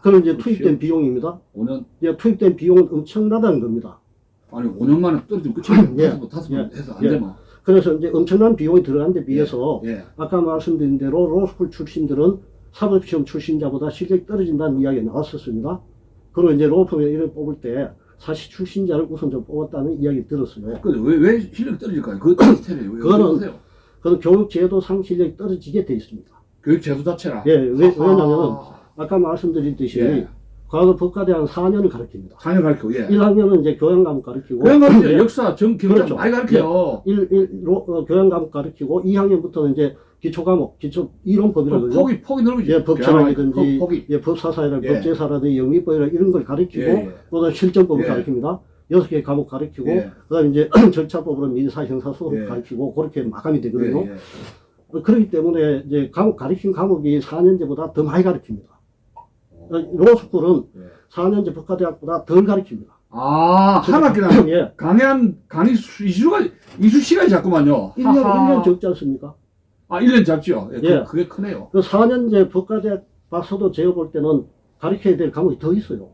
그럼 이제 그렇죠. 투입된 비용입니다. 5년 이제 투입된 비용은 엄청나다는 겁니다. 아니 5년 만에 떨어지면 끝이에요. 예. 다섯 번 예. 해서 안 예. 되면. 그래서 이제 엄청난 비용이 들어간 데 비해서 예. 아까 말씀드린 대로 로스쿨 출신들은 사법시험 출신자보다 실력이 떨어진다는 이야기가 나왔었습니다. 그리고 이제 로펌에 이를 뽑을 때 사시 출신자를 우선 좀 뽑았다는 이야기 들었어요. 근데 왜 실력이 떨어질까요? 그 시스템이 왜 그거는 그러세요? 그건 교육 제도상 실력이 떨어지게 돼 있습니다. 교육 제도 자체라. 예, 왜냐면은 아까 말씀드렸듯이 예. 과거 법과대학 4년을 가르칩니다. 4년 가르치고, 예. 1학년은 이제 교양 과목 가르치고 교양 가르쳐 예, 역사, 정, 경제 그렇죠. 많이 가르쳐요. 교양 과목 가르치고 2학년부터는 이제 기초 과목, 기초 이론법이라고 그러죠. 폭이 넓으지. 예, 법철학이든지 폭이. 예, 법사사라든지 예. 법제사라든지 영미법이라 이런 걸 가르치고 예, 예. 그다음 실전법을 예. 가르칩니다. 6개 과목 가르치고 예. 그다음 이제 절차법으로 민사, 형사, 소송 예. 가르치고 그렇게 마감이 되거든요. 예, 예. 그렇기 때문에 이제 가르친 과목이 4년제보다 더 많이 가르칩니다. 로스쿨은 예. 4년제 법과대학보다 덜 가르칩니다. 아, 한 학기나 예. 강의 이수 시간이 작구만요. 1년 적지 않습니까? 아, 1년 잡죠. 예, 예. 그게 크네요. 그 4년제 법과대학 봐서도 제가 볼 때는 가르쳐야 될 과목이 더 있어요.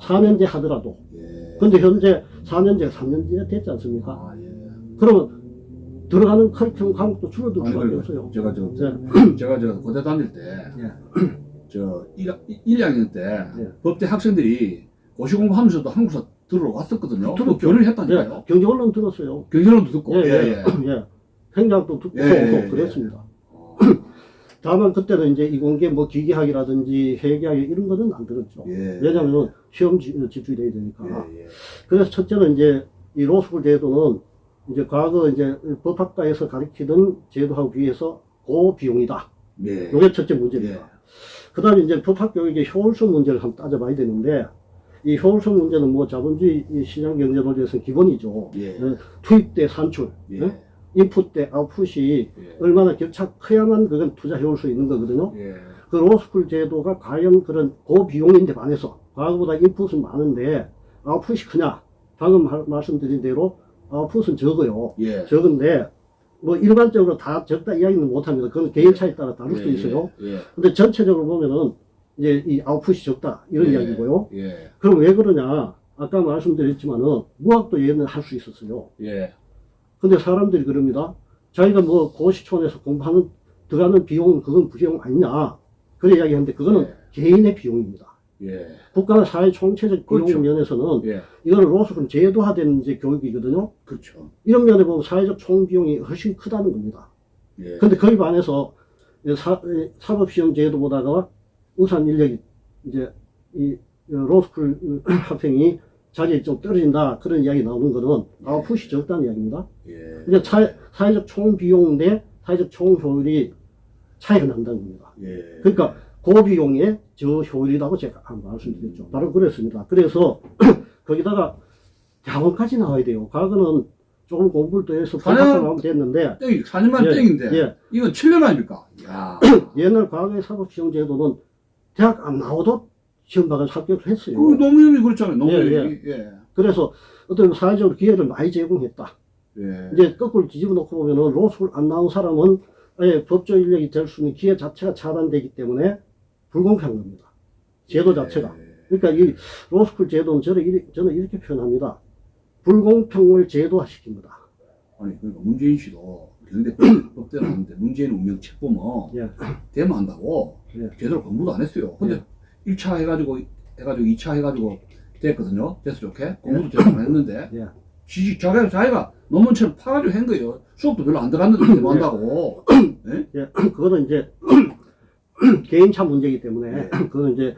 4년제 하더라도. 예. 근데 현재 4년제가 3년제가 됐지 않습니까? 아, 예. 그러면 들어가는 커리큘럼 과목도 줄어들 아니, 수밖에 그리고 없어요. 제가 고대 다닐 때, 예. 저 1학년 때 예. 법대 학생들이 고시 공부하면서도 한국사 들어왔었거든요. 또 들었죠. 교류를 했다니까요. 예. 경제원론 들었어요. 경제론도 듣고. 예, 예. 예. 행장도 듣고 그랬습니다. 다만 그때는 이제 이공계 뭐 기계학이라든지 회계학 이런 거는 안 들었죠. 예. 왜냐하면 시험 집중이 돼야 되니까. 예, 예. 그래서 첫째는 이제 이 로스쿨 제도는 이제 과거 이제 법학과에서 가르치던 제도하고 비해서 고비용이다. 예. 이게 첫째 문제입니다. 예. 그 다음에 이제 법학교육의 효율성 문제를 한번 따져봐야 되는데, 이 효율성 문제는 뭐 자본주의 시장 경제 논리에서 기본이죠. 예. 투입 대 산출, 예. 인풋 대 아웃풋이 예. 얼마나 격차 커야만 그건 투자 효율성이 있는 거거든요. 예. 그 로스쿨 제도가 과연 그런 고비용인데 반해서 과거보다 인풋은 많은데 아웃풋이 크냐? 방금 말씀드린 대로 아웃풋은 적어요. 예. 적은데 뭐 일반적으로 다 적다 이야기는 못합니다. 그건 개인 차에 따라 다를 수도 있어요. 근데 전체적으로 보면은 이제 이 아웃풋이 적다 이런 이야기고요. 그럼 왜 그러냐? 아까 말씀드렸지만은 무학도 얘는 할 수 있었어요. 근데 사람들이 그럽니다. 자기가 뭐 고시촌에서 공부하는 들어가는 비용은 그건 비용 아니냐? 그래 이야기하는데 그거는 개인의 비용입니다. 국가나 사회 총체적 비용 그렇죠. 면에서는 이거는 로스쿨은 제도화된 이제 교육이거든요. 그렇죠. 이런 면에 보면 사회적 총비용이 훨씬 크다는 겁니다. 근데 거기 반해서 사법시험 제도보다가 우선 인력이 이제 이 로스쿨 학생이 자질이 좀 떨어진다 그런 이야기 나오는 거는 아웃풋이 적다는 이야기입니다. 그러니까 사회적 총비용 대 사회적 총효율이 차이가 난다는 겁니다. 그러니까 고비용의 저효율이라고 제가 말씀드렸죠. 바로 그랬습니다. 그래서 거기다가 대학원까지 나와야 돼요. 과거는 조금 공부를 더 해서 대학원 나오면 됐는데 4년만 땡인데 이건 7년 아닙니까? 야. 옛날 과거의 사법시험 제도는 대학 안 나와도 시험 봐서 합격을 했어요. 그 노무현이 그렇잖아요. 노무현이. 그래서 어떤 사회적으로 기회를 많이 제공했다. 이제 거꾸로 뒤집어 놓고 보면은 로스쿨 안 나온 사람은 아예 법조 인력이 될 수 있는 기회 자체가 차단되기 때문에 불공평한 겁니다. 제도 자체가. 그러니까 이 로스쿨 제도는 저는 이렇게 표현합니다. 불공평을 제도화시킵니다. 아니, 그러니까 문재인 씨도 경대 법대로 하는데 문재인 운명 책 보면 대모한다고 제대로 공부도 안 했어요. 근데 1차 해가지고 2차 해가지고 됐거든요. 됐어 좋게. 공부도 제대로 안 했는데 자기가 논문처럼 파가지고 한 거예요. 수업도 별로 안 들어갔는데 대모한다고. 그거는 이제 개인차 문제이기 때문에 그거는 이제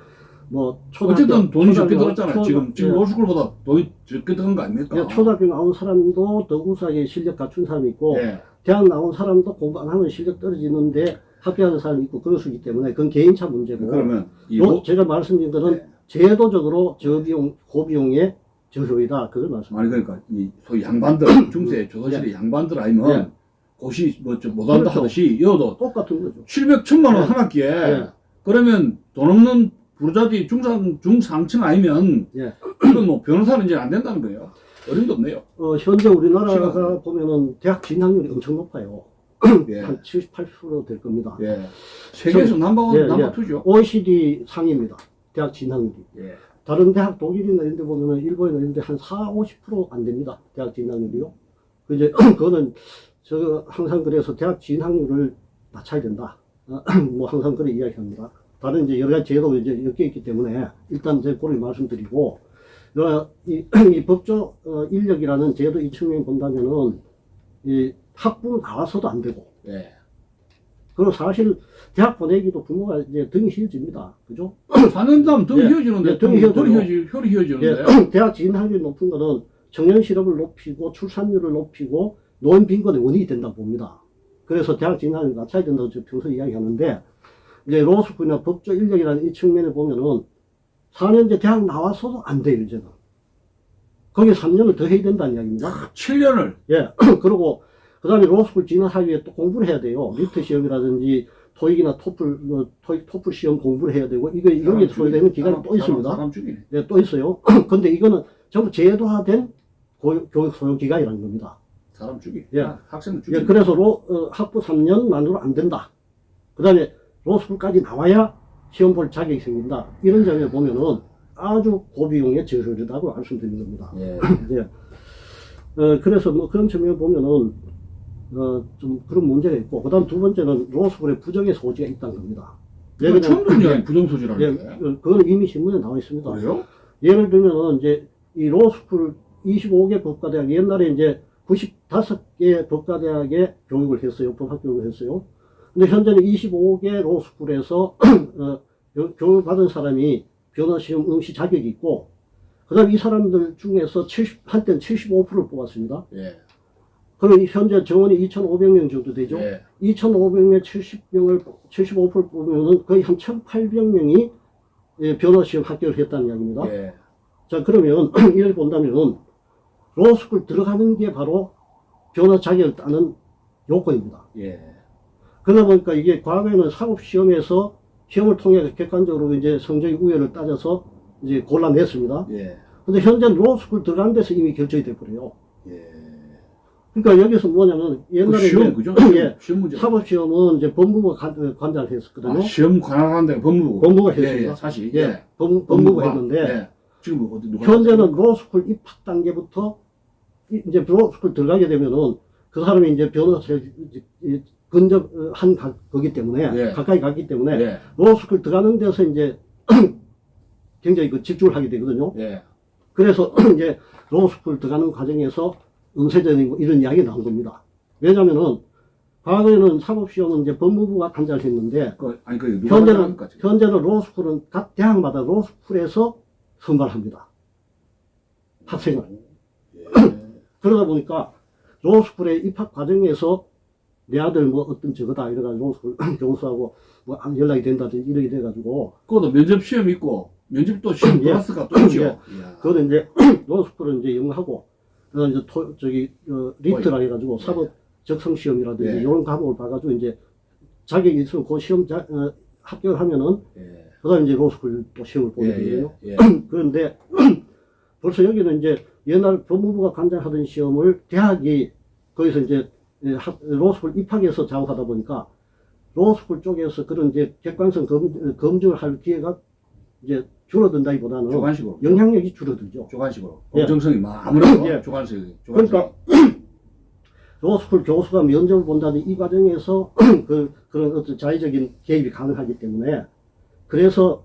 뭐 어쨌든 돈이 적게 들었잖아요. 지금 로스쿨보다 돈이 적게 들은 거 아닙니까? 초등학교 나온 사람도 더 우수하게 실력 갖춘 사람이 있고 대학 나온 사람도 공부 안 하면 실력 떨어지는데 합격하는 사람이 있고 그럴 수 있기 때문에 그건 개인차 문제고. 그러면 제가 말씀드린 것은 제도적으로 저비용 고비용의 저효이다 그걸 말씀드립니다. 아니 그러니까 이 소위 양반들 중세 조선시대 양반들 아니면 고시 뭐좀 못한다 하듯이 이어도 똑같은 거죠. 700, 1000만 원 한 학기에 그러면 돈 없는 부르자지 중상층 아니면 이건 뭐 변호사는 이제 안 된다는 거예요. 어림도 없네요. 현재 우리나라가 보면은 대학 진학률이 엄청 높아요. 한 78% 될 겁니다. 세계에서 넘버 투죠. OECD 상위입니다. 대학 진학률이. 다른 대학 독일이나 이런 데 보면은 일본이나 이런 데 한 50% 안 됩니다. 대학 진학률이요. 그거는 저 항상 그래서 대학 진학률을 낮춰야 된다. 뭐 항상 그렇게 이야기합니다. 다른 이제 여러 가지 제도가 이제 엮여 있기 때문에 일단 제가 그렇게 말씀드리고 이 법조 인력이라는 제도 이 측면에 본다면은 이 학부 나와서도 안 되고. 그리고 사실 대학 보내기도 부모가 이제 등이 휘어집니다. 그죠? 4년 다음 등이 휘어지는데 등이 혈이 휘어지는데 대학 진학률이 높은 거는 청년 실업을 높이고 출산율을 높이고 노인 빈곤의 원인이 된다고 봅니다. 그래서 대학 진학률을 낮춰야 된다고 저 평소 이야기하는데 이제 로스쿨이나 법조 인력이라는 이 측면에 보면은 4년제 대학 나와서도 안 돼요, 이제는. 거기에 3년을 더 해야 된다는 이야기입니다. 7년을? 그리고, 그 다음에 로스쿨 진학하기 위해 또 공부를 해야 돼요. 리트 시험이라든지, 토익이나 토플 시험 공부를 해야 되고, 여기에 소요되는 기간이 또 있습니다. 사람 죽이네. 또 있어요. 근데 이거는 전부 제도화된 교육 소요 기간이라는 겁니다. 사람 죽이. 학생들 죽이. 그래서 학부 3년만으로 안 된다. 그 다음에 로스쿨까지 나와야 시험 볼 자격이 생긴다. 이런 점에 보면은 아주 고비용의 저효율이라고 말씀드리는 겁니다. 그래서 뭐 그런 측면에 보면은 좀 그런 문제가 있고, 그 다음 두 번째는 로스쿨에 부정의 소지가 있다는 겁니다. 처음 듣는 부정 소지라는 게. 그거는 이미 신문에 나와 있습니다. 그래요? 예를 들면은 이제 이 로스쿨 25개 법과대학 옛날에 이제 95개 법과대학에 교육을 했어요. 법학 교육을 했어요. 근데 현재는 25개 로스쿨에서 교육을 받은 사람이 변호시험 응시 자격이 있고, 그 다음에 이 사람들 중에서 한때는 75%를 뽑았습니다. 그럼 현재 정원이 2,500명 정도 되죠. 2,500명 75% 뽑으면 거의 한 1,800명이 변호시험 합격을 했다는 이야기입니다. 자, 그러면 이걸 본다면 로스쿨 들어가는 게 바로 변호 자격을 따는 요건입니다. 그러다 보니까 이게 과거에는 사법시험에서 시험을 통해 객관적으로 이제 성적의 우열을 따져서 이제 골라냈습니다. 근데 현재 로스쿨 들어가는 데서 이미 결정이 돼버려요. 그러니까 여기서 뭐냐면 옛날에 시험 이제 그죠? 예, 시험 문제. 사법시험은 이제 법무부가 관장을 했었거든요. 시험 관할하는 데가 법무부. 법무부가 예, 했습니다. 예, 사실. 예, 예. 법무부가 했는데 예. 지금 어디 누가 현재는 로스쿨 입학 단계부터 이제 로스쿨 들어가게 되면은 그 사람이 이제 변호사를 근접한 거기 때문에 예. 가까이 갔기 때문에 예. 로스쿨 들어가는 데서 이제 굉장히 그 집중을 하게 되거든요. 예. 그래서 이제 로스쿨 들어가는 과정에서 음세적인 이런 이야기 나온 겁니다. 왜냐면은 과거에는 사법시험은 이제 법무부가 관장을 했는데 아니 그 누가 관장합니까, 지금? 현재는 로스쿨은 각 대학마다 로스쿨에서 선발합니다. 학생을. 예. 그러다 보니까 로스쿨에 입학 과정에서 내 아들 뭐 어떤 저거다 이래가지고 로스쿨 교수하고 뭐 연락이 된다든지 이렇게 돼가지고 그것도 면접 시험 있고 면접 또 시험 예. 플러스가 또 있죠. 예. 이야. 그거는 이제 로스쿨은 이제 영어하고 그다음 이제 리트라 해가지고 사법 적성 시험이라든지 예. 이런 과목을 봐가지고 이제 자격이 있으면 그 시험 합격을 하면은 예. 그다음 이제 로스쿨 또 시험을 보게 예, 되거든요. 예, 예. 그런데 벌써 여기는 이제 옛날 법무부가 관장하던 시험을 대학이 거기서 이제 로스쿨 입학해서 작업하다 보니까 로스쿨 쪽에서 그런 이제 객관성 검증을 할 기회가 이제 줄어든다기보다는 주관식으로. 영향력이 줄어들죠. 주관식으로. 예. 공정성이 막 아무래도 예. 주관식이. 그러니까 로스쿨 교수가 면접을 본다는 이 과정에서 그런 어떤 자의적인 개입이 가능하기 때문에 그래서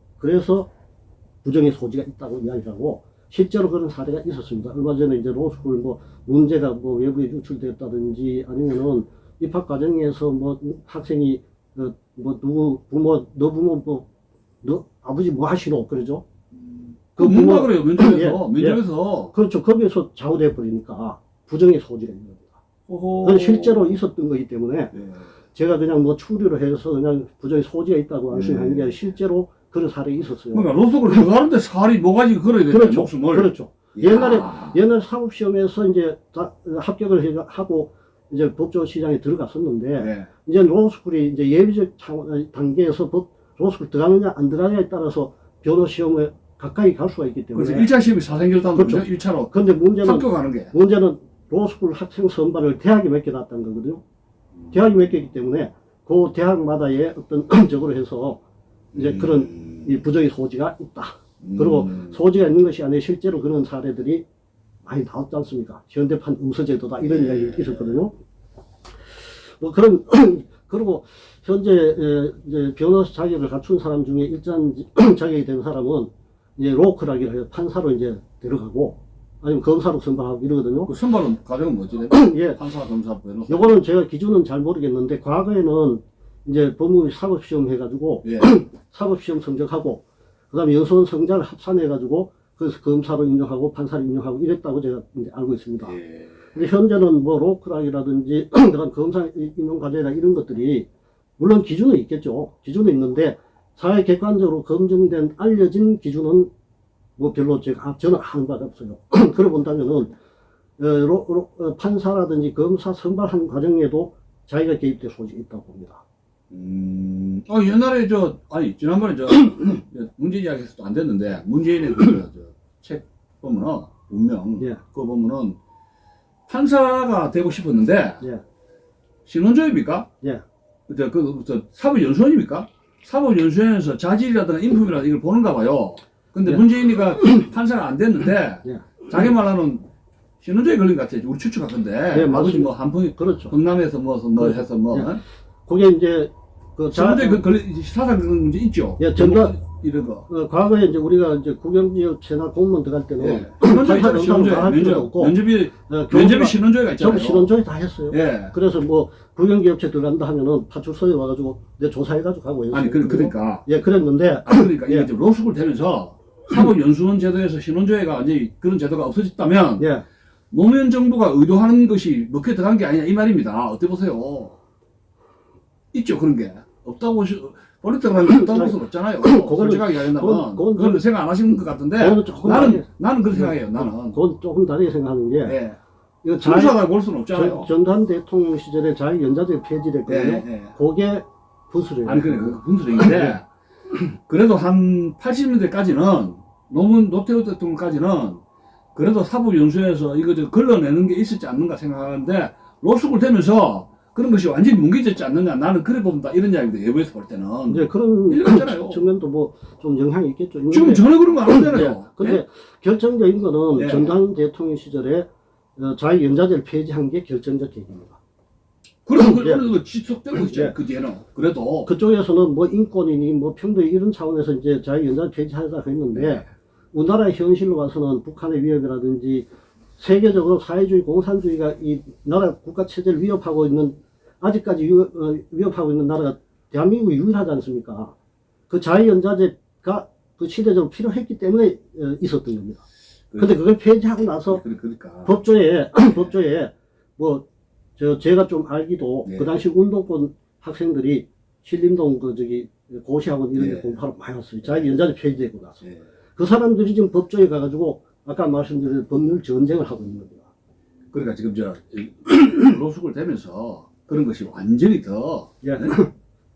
부정의 소지가 있다고 이야기하고 실제로 그런 사례가 있었습니다. 얼마 전에 이제 로스쿨 뭐 문제가 뭐 외부에 유출됐다든지 아니면은 입학 과정에서 뭐 학생이 뭐 누구 부모 너 부모 뭐 너 아버지 뭐 하시노 그러죠. 그 문다 그래요. 면접에서. 예, 면접에서. 그렇죠. 거기에서 좌우돼 버리니까 부정의 소지가 있는 겁니다. 호호. 그건 실제로 있었던 거기 때문에 예. 제가 그냥 뭐 추리를 해서 그냥 부정의 소지가 있다고 안심하는 게 아니라 실제로 그런 사례가 있었어요. 그러니까 로스쿨을 들어가는데 살이 뭐가지 걸어야 되죠. 그렇죠. 목숨을. 그렇죠. 이야. 옛날 사법시험에서 이제 합격을 하고 이제 법조 시장에 들어갔었는데 예. 이제 로스쿨이 이제 예비적 단계에서 로스쿨 들어가느냐 안 들어가느냐에 따라서 변호 시험에 가까이 갈 수가 있기 때문에. 그래서 1차 시험이 사생결단도 그렇죠. 1차로 근데 합격하는 게. 문제는 로스쿨 학생 선발을 대학이 맡겨놨다는 거거든요. 대학이 맡겼기 때문에 그 대학마다의 어떤 적으로 해서 이제 그런 이 부정의 소지가 있다. 그리고 소지가 있는 것이 아니라 실제로 그런 사례들이 많이 나왔지 않습니까? 현대판 음서제도다 이런 이야기 있었거든요. 뭐 그런 그리고 현재 이제 변호사 자격을 갖춘 사람 중에 일단 자격이 된 사람은 이제 로크라기로 해서 판사로 이제 들어가고 아니면 검사로 선발하고 이러거든요. 그 선발은 과정은 뭐지? 예. 판사, 검사, 변호사. 요거는 제가 기준은 잘 모르겠는데 과거에는 이제 법무부 사법시험 해가지고 예. 사법시험 성적하고 그다음에 연수원 성적을 합산해가지고 그래서 검사로 인정하고 판사로 인정하고 이랬다고 제가 이제 알고 있습니다. 예. 근데 현재는 뭐 로크락이라든지 그런 검사 인용 과정이나 이런 것들이 물론 기준은 있겠죠. 기준은 있는데 사회 객관적으로 검증된 알려진 기준은 뭐 별로 저는 아는 바가 없어요. 그래 본다면은 판사라든지 검사 선발하는 과정에도 자기가 개입될 소지가 있다고 봅니다. 옛날에 지난번에 문재인 이야기에서도 안 됐는데, 문재인의 책 보면은, 운명, 예. 그거 보면은, 판사가 되고 싶었는데, 예. 신원조입니까? 예. 사법연수원입니까? 사법연수원에서 자질이라든가 인품이라든가 이걸 보는가 봐요. 근데 예. 문재인이가 판사가 안 됐는데, 예. 자기 말로는 신원조에 걸린 것 같아요. 우리 추측하건데. 예, 아버지 맞습니다. 뭐 한풍이, 그렇죠. 경남에서 뭐 해서 뭐. 예. 그게 이제 신원조에 사상 그런 문제 있죠? 예, 전두환 이런 거. 과거에 이제 우리가 이제 국영지역체나 공무원 들어갈 때는 예. 신원조에 있잖아요. 신원조에. 할 필요 없고 면접이 신원조에가 있잖아요. 전 신원조에 다 했어요. 예. 그래서 뭐 국영기업체 들어간다 하면은 파출소에 와가지고 내 조사해가지고 가고 아니, 그러니까. 예, 그랬는데 그러니까 예. 이게 좀 로스쿨 되면서 사법연수원 제도에서 신원조회가 완전히 그런 제도가 없어졌다면 예. 노무현 정부가 의도하는 것이 먹혀 들어간 게 아니냐 이 말입니다. 어떻게 보세요? 있죠 그런 게 없다고 본래 들어간 게 없다고 볼 수는 없잖아요. 솔직하게 이야기한다면 그건 생각 안 하시는 것 같은데 나는 그렇게 생각해요. 나는 그건 조금 다르게 생각하는 게 예. 이거 자유사다고 볼 수는 없잖아요. 전두환 대통령 시절에 자유연좌제 폐지됐거든요. 예. 그게 분수령이에요. 아니 그래 분수령인데 그래도 한 80년대까지는 노태우 대통령까지는 그래도 사법연수에서 이거 걸러내는 게 있었지 않는가 생각하는데 로스쿨 되면서 그런 것이 완전히 뭉개졌지 않느냐. 나는 그래 본다. 이런 이야기도 외부에서 볼 때는. 이제 그런 일리가 있잖아요. 측면도 뭐 좀 영향이 있겠죠. 지금 전혀 그런 거 안 하잖아요. 근데 예? 결정적인 거는 예. 전두환 대통령 시절에 자유연자제를 폐지한 게 결정적 계기입니다. 그래서 그 예. 어느 정도 지속되고 있죠. 예. 그 뒤에는. 그래도. 그쪽에서는 뭐 인권이니 뭐 평등 이런 차원에서 이제 자유연자제 폐지하자고 했는데 네. 우리나라의 현실로 봐서는 북한의 위협이라든지 세계적으로 사회주의 공산주의가 이 나라 국가 체제를 위협하고 있는 아직까지 위협하고 있는 나라가 대한민국이 유일하지 않습니까? 그 자유연자제가 그 시대적으로 필요했기 때문에 있었던 겁니다. 근데 그걸 폐지하고 나서 그러니까. 법조에 뭐 제가 좀 알기도 예. 그 당시 운동권 학생들이 신림동 고시학원 이런 데 예. 공부하러 많이 왔어요. 자유연자제 폐지되고 나서. 예. 그 사람들이 지금 법조에 가가지고 아까 말씀드린 법률 전쟁을 하고 있는 겁니다. 그러니까 지금 로스쿨 되면서 그런 것이 완전히 더 예.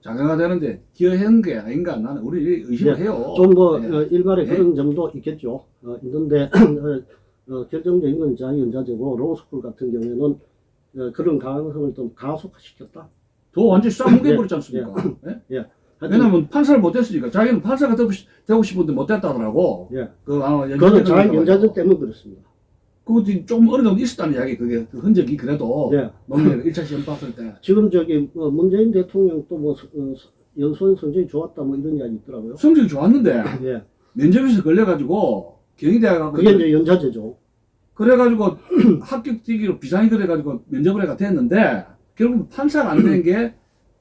장애화되는데 기여한 게 아닌가 나는 우리 의심을 예. 해요. 좀 뭐 예. 일말에 예. 그런 점도 있겠죠. 있는데 결정적인 건 자유연자제고 로스쿨 같은 경우에는 그런 가능성을 좀 가속화시켰다. 더 완전히 싹 뭉개버렸지 않습니까? 예? 예. 왜냐면 판사를 못했으니까 자기는 판사가 되고 싶은데 못됐다더라고. 예. 그거는 자유연자제 때문에 그렇습니다. 그것도 좀 어느 정도 있었다는 이야기, 그게 그 흔적이 그래도 예. 논문에 1차 시험 봤을 때. 지금 문재인 대통령도 뭐 연수원 성적이 좋았다 뭐 이런 이야기 있더라고요. 성적이 좋았는데 예. 면접에서 걸려가지고 경희대학하고 그게 이제 연자제죠. 그래가지고 합격되기로 비상이 그래가지고 면접을 해가 됐는데 결국 판사가 안 된 게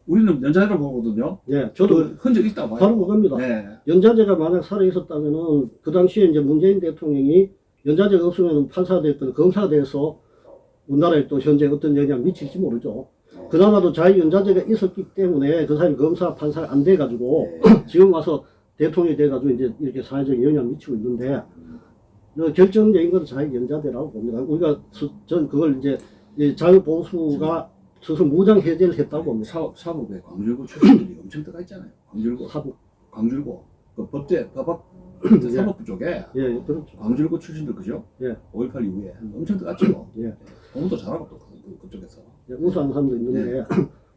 우리는 연자제로 보거든요. 예. 저도 그 흔적이 있다고 봐요. 바로 그겁니다. 네. 연자제가 만약 살아 있었다면은 그 당시에 이제 문재인 대통령이 연자제가 없으면 판사가 됐든 검사가 돼서 우리나라에 또 현재 어떤 영향을 미칠지 모르죠. 그나마도 자유연자제가 있었기 때문에 그 사람이 검사, 판사가 안 돼가지고 지금 와서 대통령이 돼가지고 이제 이렇게 사회적 영향을 미치고 있는데 결정적인 건 자유연자제라고 봅니다. 우리가 전 그걸 이제 자유보수가 스스로 무장 해제를 했다고 봅니다. 사법에 광주고 출신들이 엄청 들어가 있잖아요. 광주고. 사법. 광주고. 그 법대, 예. 사법부 쪽에 예, 그렇죠. 광주고 출신들 그죠? 예. 5.18 이후에 엄청 들어갔죠. 예. 공부도 잘하고 또 그쪽에서. 예, 우수한 사람도 있는데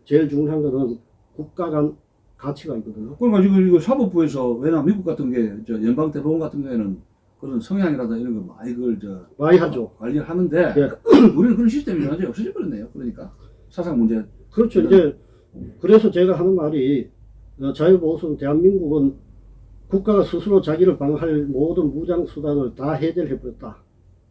제일 중요한 거는 국가 간 가치가 있거든요. 그러니까 지금 이거 사법부에서 왜냐 미국 같은 게 연방 대법원 같은 경우에는 그런 성향이라든가 이런 거 많이 많이 하죠. 관리를 하는데 예. 우리는 그런 시스템이 완전히 없어져 버렸네요. 그러니까 사상 문제. 그렇죠. 이제 그래서 제가 하는 말이 자유보수 대한민국은 국가가 스스로 자기를 방어할 모든 무장 수단을 다 해제를 해버렸다.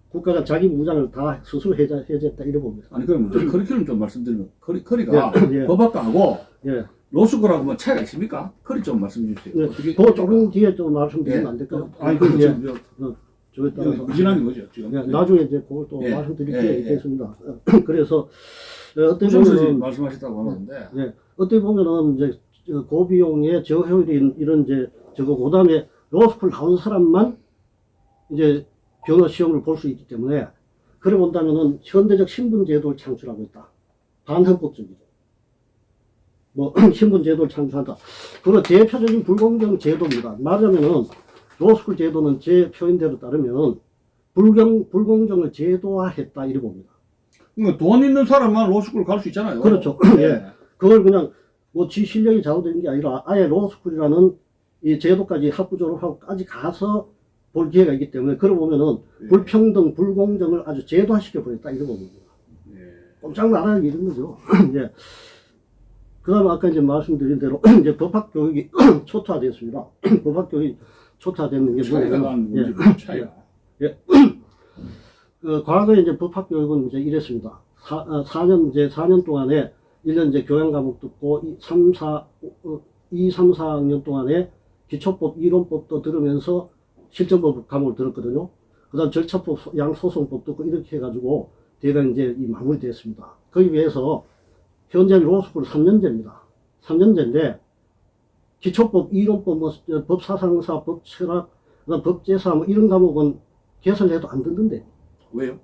국가가 자기 무장을 다 스스로 해제했다 이래 봅니다. 아니 그럼 좀 커리큘럼 좀 말씀드리면 커리가 예. 법학과하고 예. 로스쿨하고 뭐 차이가 있습니까? 커리 좀 말씀해 주세요. 예. 어떻게? 그거 조금 뒤에 좀 말씀드리면 예. 안 될까요? 아니 그거 예. 지금 저에 따라서 미진한 거죠 지금. 예. 나중에 이제 그걸 또 예. 말씀드릴 예. 게 예. 있겠습니다. 그래서 어떻게 우정수지 보면 말씀하셨다고 하는데 예. 어떻게 보면은 이제 고비용의 저효율인 이런 이제 그다음에 로스쿨 나온 사람만 이제 변호 시험을 볼 수 있기 때문에 그래 본다면은 현대적 신분 제도를 창출하고 있다. 반헌법적이죠. 뭐 신분 제도를 창출한다. 그리고 대표적인 불공정 제도입니다. 말하자면은 로스쿨 제도는 제 표현대로 따르면 불공정을 제도화했다 이래 봅니다. 그러니까 돈 있는 사람만 로스쿨 갈 수 있잖아요. 그렇죠. 예. 그걸 그냥 뭐 지 실력이 좌우되는 게 아니라 아예 로스쿨이라는 이 제도까지 학부 졸업하고까지 가서 볼 기회가 있기 때문에 그러고 보면은 예. 불평등, 불공정을 아주 제도화시켜 버렸다 이런 겁니다. 예. 꼼짝 말하는 이런 거죠. 예. 그 다음에 아까 이제 말씀드린 대로 이제 법학 교육이 초토화됐습니다. 법학 교육이 초토화되는 게 차이가 뭐냐면 난 문제 차이가. 과거에 이제 법학 교육은 이제 이랬습니다. 4년 동안에 1년 이제 교양 과목 듣고 2, 3, 4학년 동안에 기초법, 이론법도 들으면서 실전법 과목을 들었거든요. 그 다음 절차법, 양소송법 듣고 이렇게 해가지고 대강 이제 이 마무리됐습니다. 거기 비해서 현재 로스쿨 3년제입니다. 3년제인데 기초법, 이론법, 뭐 법사상사, 법철학, 법제사 뭐 이런 과목은 개설을 해도 안 듣는데 왜요?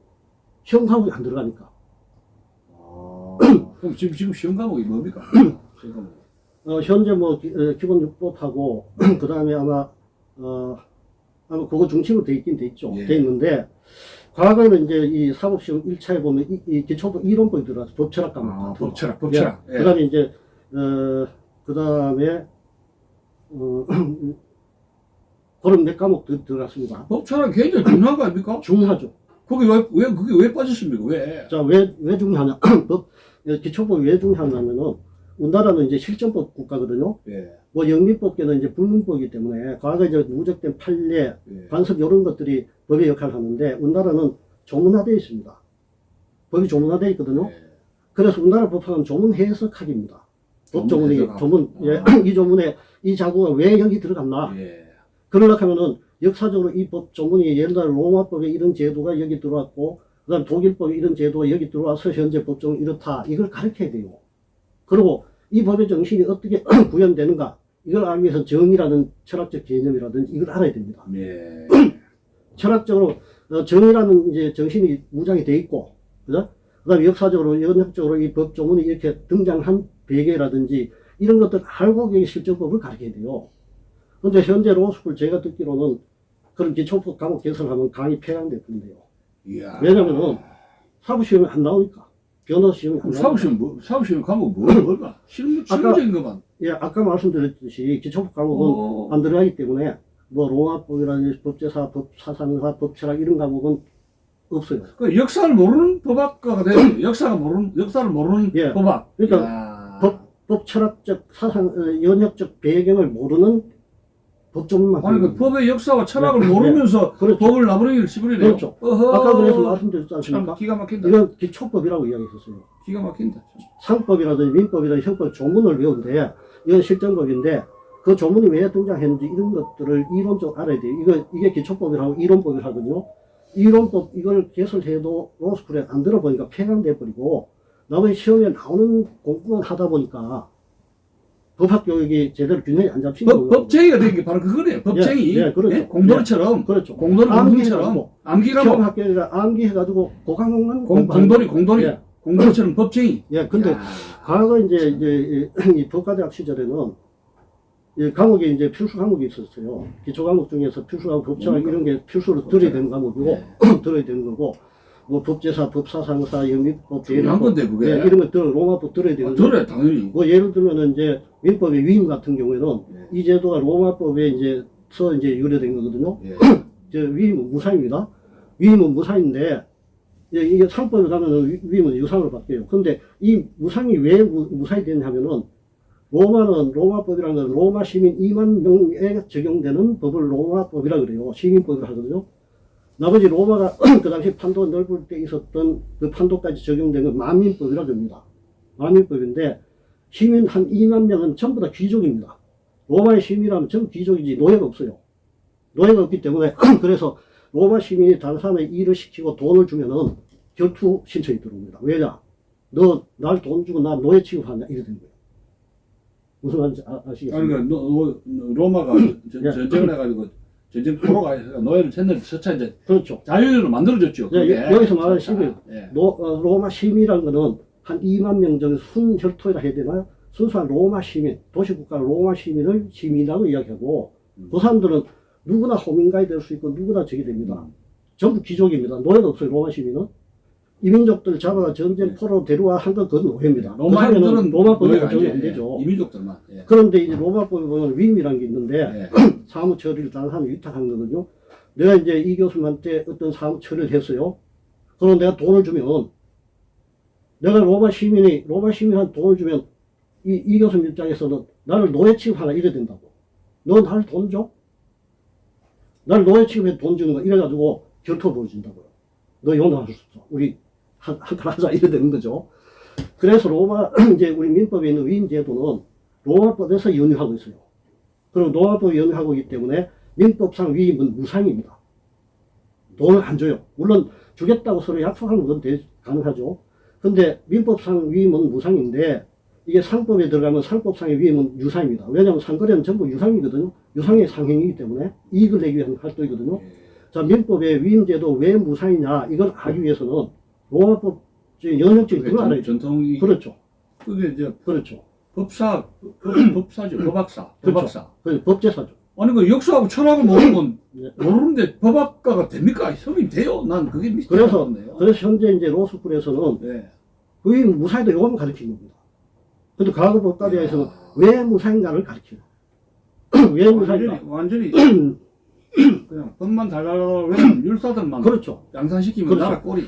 시험 과목이 안 들어가니까. 그럼 지금 시험 과목이 뭡니까? 시험 과목. 현재 뭐 기본 육법하고 그 다음에 아마 그거 중심으로 돼 있긴 돼 있죠. 예. 돼 있는데 과거에는 이제 이 사법시험 1차에 보면 이 기초법 이론법이 들어가서 법철학 과목. 법철학. 예. 그다음에 이제 그다음에 그런 몇 과목 들어갔습니다. 법철학 굉장히 중요한 거 아닙니까? 중요하죠. 그게 왜 빠졌습니까? 왜? 자, 왜 중요하냐? 기초법이 왜 중요하냐면은, 우리나라는 이제 실전법 국가거든요. 예. 뭐 영미법계는 이제 불문법이기 때문에, 과거 이제 누적된 판례, 예. 관습 이런 것들이 법의 역할을 하는데, 우리나라는 조문화되어 있습니다. 법이 조문화되어 있거든요. 예. 그래서 우리나라 법학은 조문 해석학입니다. 법 조문이, 해석학. 조문, 예, 이 조문에 이 자구가 왜 여기 들어갔나? 예. 그러려고 하면은, 역사적으로 이 법 조문이 예를 들어 로마법에 이런 제도가 여기 들어왔고, 그 다음 독일법에 이런 제도가 여기 들어와서 현재 법조문이 이렇다. 이걸 가르쳐야 돼요. 그리고 이 법의 정신이 어떻게 구현되는가. 이걸 알기 위해서 정의라는 철학적 개념이라든지 이걸 알아야 됩니다. 예. 철학적으로 정의라는 이제 정신이 무장이 돼 있고, 그죠? 그 다음에 역사적으로, 연역적으로 이 법 조문이 이렇게 등장한 배경이라든지 이런 것들 알고 계신 실전법을 가르쳐야 돼요. 근데 현재 로스쿨 제가 듣기로는 그런 기초법 과목 개설하면 강의 폐강됐던데요. 이야. 왜냐면은 사부시험이 안 나오니까. 변호사 시험이 안 나오니까. 사무실 과목 뭘까? 실무적인 것만. 예, 아까 말씀드렸듯이 기초법 과목은 안 들어가기 때문에 뭐 로마법이라든지 법제사, 법사상사, 법철학 이런 과목은 없어요. 그 역사를 모르는 법학과가 돼요. 역사를 모르는 예. 법학. 그러니까 법철학적 사상, 연역적 배경을 모르는 법조문만. 아니, 그 법의 역사와 철학을 네. 모르면서 그렇죠. 법을 나부랭이를 씹으리네요. 그렇죠. 어허. 아까 그래서 말씀드렸지 않습니까? 참 기가 막힌다. 이건 기초법이라고 이야기했었어요. 기가 막힌다. 상법이라든지 민법이라든지 형법 조문을 외우는데 이건 실전법인데 그 조문이 왜 등장했는지 이런 것들을 이론적으로 알아야 돼요. 이게 기초법이라고 이론법이라거든요. 이론법 이걸 개설해도 로스쿨에 안 들어보니까 폐강돼 버리고 나머지 시험에 나오는 공부만 하다 보니까 법학 교육이 제대로 균형이 안 잡히는 거예요. 법쟁이가 된 게 바로 그거네요. 법쟁이. 예, 그렇죠. 예? 공돌이처럼. 그렇죠. 공돌이 공동처럼. 시험 암기가 합격이라 암기해가지고 고강목만 공돌이. 예. 공돌이처럼 법쟁이. 예, 근데 야. 과거 이제 이 법과대학 시절에는 이 과목이 이제 필수 과목이 있었어요. 기초 과목 중에서 필수 과목 법철학 이런 게 필수로 들어야 되는 과목이고 네. 들어야 되는 거고 뭐 법제사, 법사상사, 영미법, 중요한 건데 그게. 예, 이런 거 로마법 들어야 되는 들어요, 당연히. 뭐 예를 들면은 이제 민법의 위임 같은 경우에는 네. 이 제도가 로마법에 이제 유래된 거거든요. 예. 위임은 무상입니다. 위임은 무상인데 이게 상법에 가면은 위임은 유상으로 바뀌어요. 근데 이 무상이 왜 무상이 됐냐면은 로마법이라는 건 로마 시민 2만 명에 적용되는 법을 로마법이라 그래요. 시민법이라 하거든요. 나머지 로마가 그 당시 판도 넓을 때 있었던 그 판도까지 적용된 건 만민법이라 그럽니다. 만민법인데 시민 한 2만 명은 전부 다 귀족입니다. 로마의 시민이라면 전부 귀족이지 노예가 없어요. 노예가 없기 때문에 그래서 로마 시민이 다른 사람에게 일을 시키고 돈을 주면은 결투 신청이 들어옵니다. 왜냐? 너 날 돈 주고 나 노예 취급하냐? 이래 된 거예요. 무슨 말인지 아시겠어요? 아니, 그러니까 로마가 전쟁을 해가지고 전쟁 포로가 해서 노예를 쳤차 이제 그렇죠. 자유로 만들어졌죠. 예, 여기서 말하는 시민, 예. 로마 시민이라는 거는 한 2만 명 정도 순혈토이라 해야 되나요? 순수한 로마 시민, 도시국가 로마 시민을 시민이라고 이야기하고 그 사람들은 누구나 호민가이 될 수 있고 누구나 적이 됩니다. 전부 귀족입니다. 노예가 없어요. 로마 시민은. 이민족들 잡아가 전쟁 포로 데려와 한 건 그건 노예입니다. 로마인들은 로마법에 적용이 안 되죠. 이민족들만. 예. 그런데 이제 로마법에 보면 위임이라는 게 있는데 예. 사무 처리를 다른 사람이 위탁한 거거든요. 내가 이제 이 교수님한테 어떤 사무 처리를 했어요. 그럼 내가 돈을 주면 내가 로마 시민한테 돈을 주면 이 교수님 입장에서는 나를 노예 취급하나 이래 된다고. 너 나를 돈 줘? 나를 노예 취급해 돈 주는 거 이래가지고 결투 보여준다고요. 너 용납할 수 없어. 우리 한판 하자 이래 되는 거죠. 그래서 이제 우리 민법에 있는 위임 제도는 로마법에서 연유하고 있어요. 그리고 로마법이 연유하고 있기 때문에 민법상 위임은 무상입니다. 돈을 안 줘요. 물론 주겠다고 서로 약속하는 건 가능하죠. 근데 민법상 위임은 무상인데 이게 상법에 들어가면 상법상의 위임은 유상입니다. 왜냐하면 상거래는 전부 유상이거든요. 유상의 상행이기 때문에 이익을 내기 위한 활동이거든요. 자, 민법의 위임제도 왜 무상이냐 이걸 알기 위해서는 로마법 연역적인 걸 알아야 전통이. 그렇죠. 그게 이제 그렇죠. 법사죠. 법학사. 그렇죠. 법제사죠. 아니 그 역사하고 철학을 모르면 예. 모르는데 법학과가 됩니까? 협의 돼요? 난 그게 그래서 미스터리네요. 현재 이제 로스쿨에서는 네. 거의 무사히도 요금을 가르치는 겁니다. 근데 과거 법과대에서는 왜 무사인가를 가르쳐요. 왜 무사인가? 완전히 그냥 법만 달달하고 왜냐면 율사들만 그렇죠. 양산시키면 그렇죠. 나라 꼴이.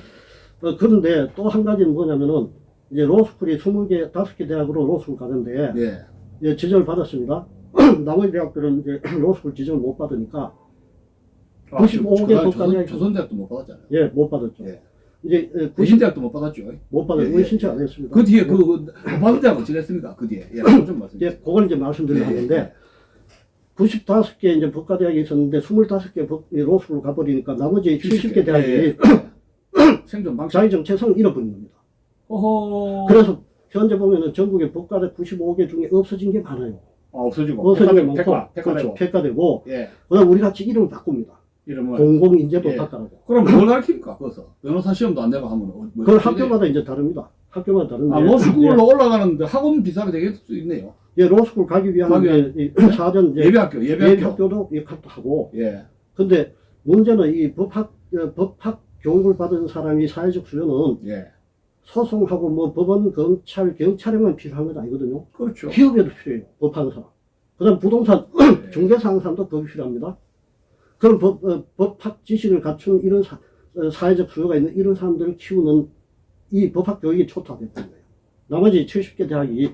그런데 또 한 가지는 뭐냐면은 이제 로스쿨이 20개, 5개 대학으로 로스쿨 가는데 네. 예, 지정을 받았습니다. 나머지 대학들은 이제 로스쿨 지정을 못 받으니까 95개 법과대학 조선대학도 못 받았잖아요. 예, 못 받았죠. 예. 이제 대신대학도 못 받았죠. 못 받아요. 예, 우리 예, 신청 예. 안 했습니다. 그 뒤에 못 받은 대학은 어찌 됐습니까? 그 뒤에. 예, 그거 좀 말씀해 예, 주세요. 그걸 이제 말씀드리려 예, 예. 하는데 95개 이제 법과대학이 있었는데 25개 로스쿨로 가버리니까 나머지 70개 대학이 예, 예. 생존 방식. 자기 정체성을 잃어버린 겁니다. 어허. 그래서 현재 보면은 전국의 법과대 95개 중에 없어진 게 많아요. 없어지고. 없어진 게 많고, 폐과되고. 그렇죠. 폐과되고, 예. 그다음 우리 같이 이름을 바꿉니다. 이름을. 공공인재법학과라고. 그럼 뭘 가르칩니까? 거기서 변호사 시험도 안 내고 하면 뭐 그건 학교마다 이제 다릅니다. 학교마다 다른데. 아, 로스쿨로 올라가는데 학원 비싸게 되겠을 수 있네요. 예, 로스쿨 가기 위한 가기 위한- 이제 이 사전 이제 예비학교. 예비학교도 역학도 하고. 예. 근데 문제는 이 법학 교육을 받은 사람이 사회적 수요는 예. 소송하고 뭐 법원, 검찰, 경찰에만 필요한 건 아니거든요. 그렇죠. 기업에도 필요해요. 법하는 사람. 그 다음 부동산 중개사 하는 사람도 법이 필요합니다. 그런 법학 지식을 갖춘 이런 사회적 수요가 있는 이런 사람들을 키우는 이 법학 교육이 초토화됐던 거예요. 나머지 70개 대학이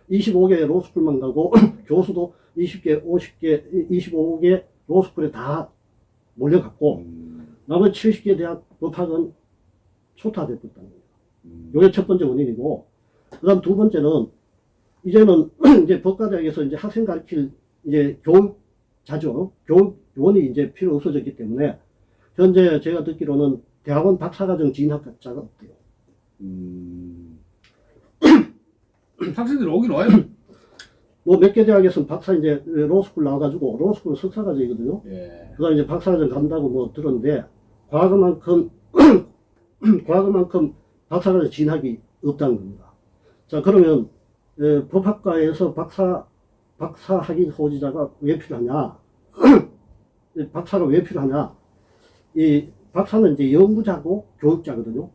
25개 로스쿨만 가고 교수도 20개, 50개, 25개 로스쿨에 다 몰려갔고 나머지 70개 대학 법학은 초토화됐다는 거예요. 이게 첫 번째 원인이고, 그 다음 두 번째는, 이제는, 이제 법과대학에서 이제 학생 가르칠, 이제 교육자죠. 교육원이 이제 필요 없어졌기 때문에, 현재 제가 듣기로는 대학원 박사과정 진학자가 없대요. 학생들이 오긴 와요. 뭐 몇 개 대학에서는 박사 이제 로스쿨 나와가지고, 로스쿨은 석사과정이거든요. 예. 그 다음에 이제 박사과정 간다고 뭐 들었는데, 과거만큼 박사과정 진학이 없다는 겁니다. 자, 그러면, 법학과에서 박사학위 소지자가 왜 필요하냐? 박사가 왜 필요하냐? 이 박사는 이제 연구자고 교육자거든요.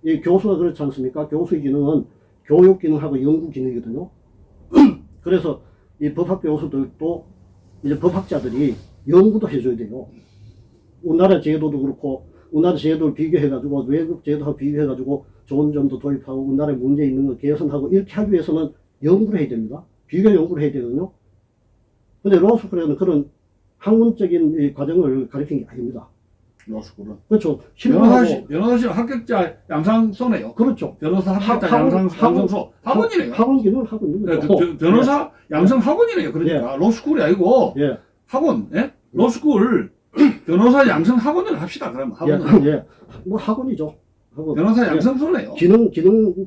이 교수가 그렇지 않습니까? 교수의 기능은 교육 기능하고 연구 기능이거든요. 그래서 이 법학 교수들도 이제 법학자들이 연구도 해줘야 돼요. 우리나라 제도도 그렇고, 우리나라 제도를 비교해가지고, 외국 제도하고 비교해가지고, 좋은 점도 도입하고, 우리나라에 문제 있는 거 개선하고, 이렇게 하기 위해서는 연구를 해야 됩니다. 비교 연구를 해야 되거든요. 근데 로스쿨에는 그런 학문적인 이 과정을 가르치는 게 아닙니다. 로스쿨은. 그렇죠. 변호사실 합격자 양상소네요. 그렇죠. 변호사 합격자 양상소. 학원이네요. 학원 기능을 하고 있는 거죠. 변호사 양성 학원이네요. 그러니까 로스쿨이 아니고 예. 학원. 예? 로스쿨 변호사 양성 학원을 합시다. 그러면 학원은. 예. 뭐 학원이죠. 학원. 변호사 양성소네요. 기능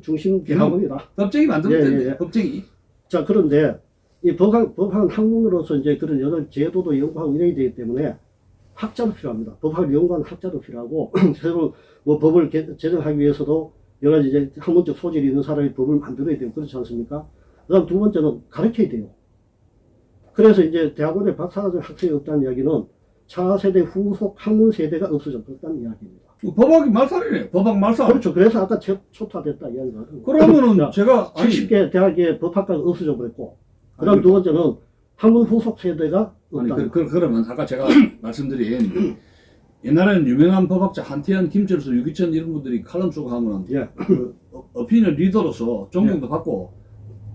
중심 학원이다. 법정이 만들면 예, 된대. 예. 법정이. 자, 그런데 이 법학은 학문으로서 이제 그런 여러 제도도 연구하고 이래야 되기 때문에 학자도 필요합니다. 법학을 연구하는 학자도 필요하고, 새로 뭐 법을 제정하기 위해서도 여러 가지 이제 학문적 소질이 있는 사람이 법을 만들어야 되고, 그렇지 않습니까? 그 다음 두 번째는 가르쳐야 돼요. 그래서 이제 대학원에 박사과정 학생이 없다는 이야기는 차세대 후속 학문 세대가 없어졌다는 이야기입니다. 법학이 말살이네요. 법학 말살. 그렇죠. 그래서 아까 초토화됐다 이야기가 하는 거예요. 그러면은 제가 70개 대학의 법학과가 없어져 버렸고, 그 다음 두 번째는 학문 후속 세대가 아니, 없다. 그러면 아까 제가 말씀드린 옛날에는 유명한 법학자 한태현, 김철수, 유기천 이런 분들이 칼럼 쓰고 하면 예. 그 어피니언 리더로서 존경도 받고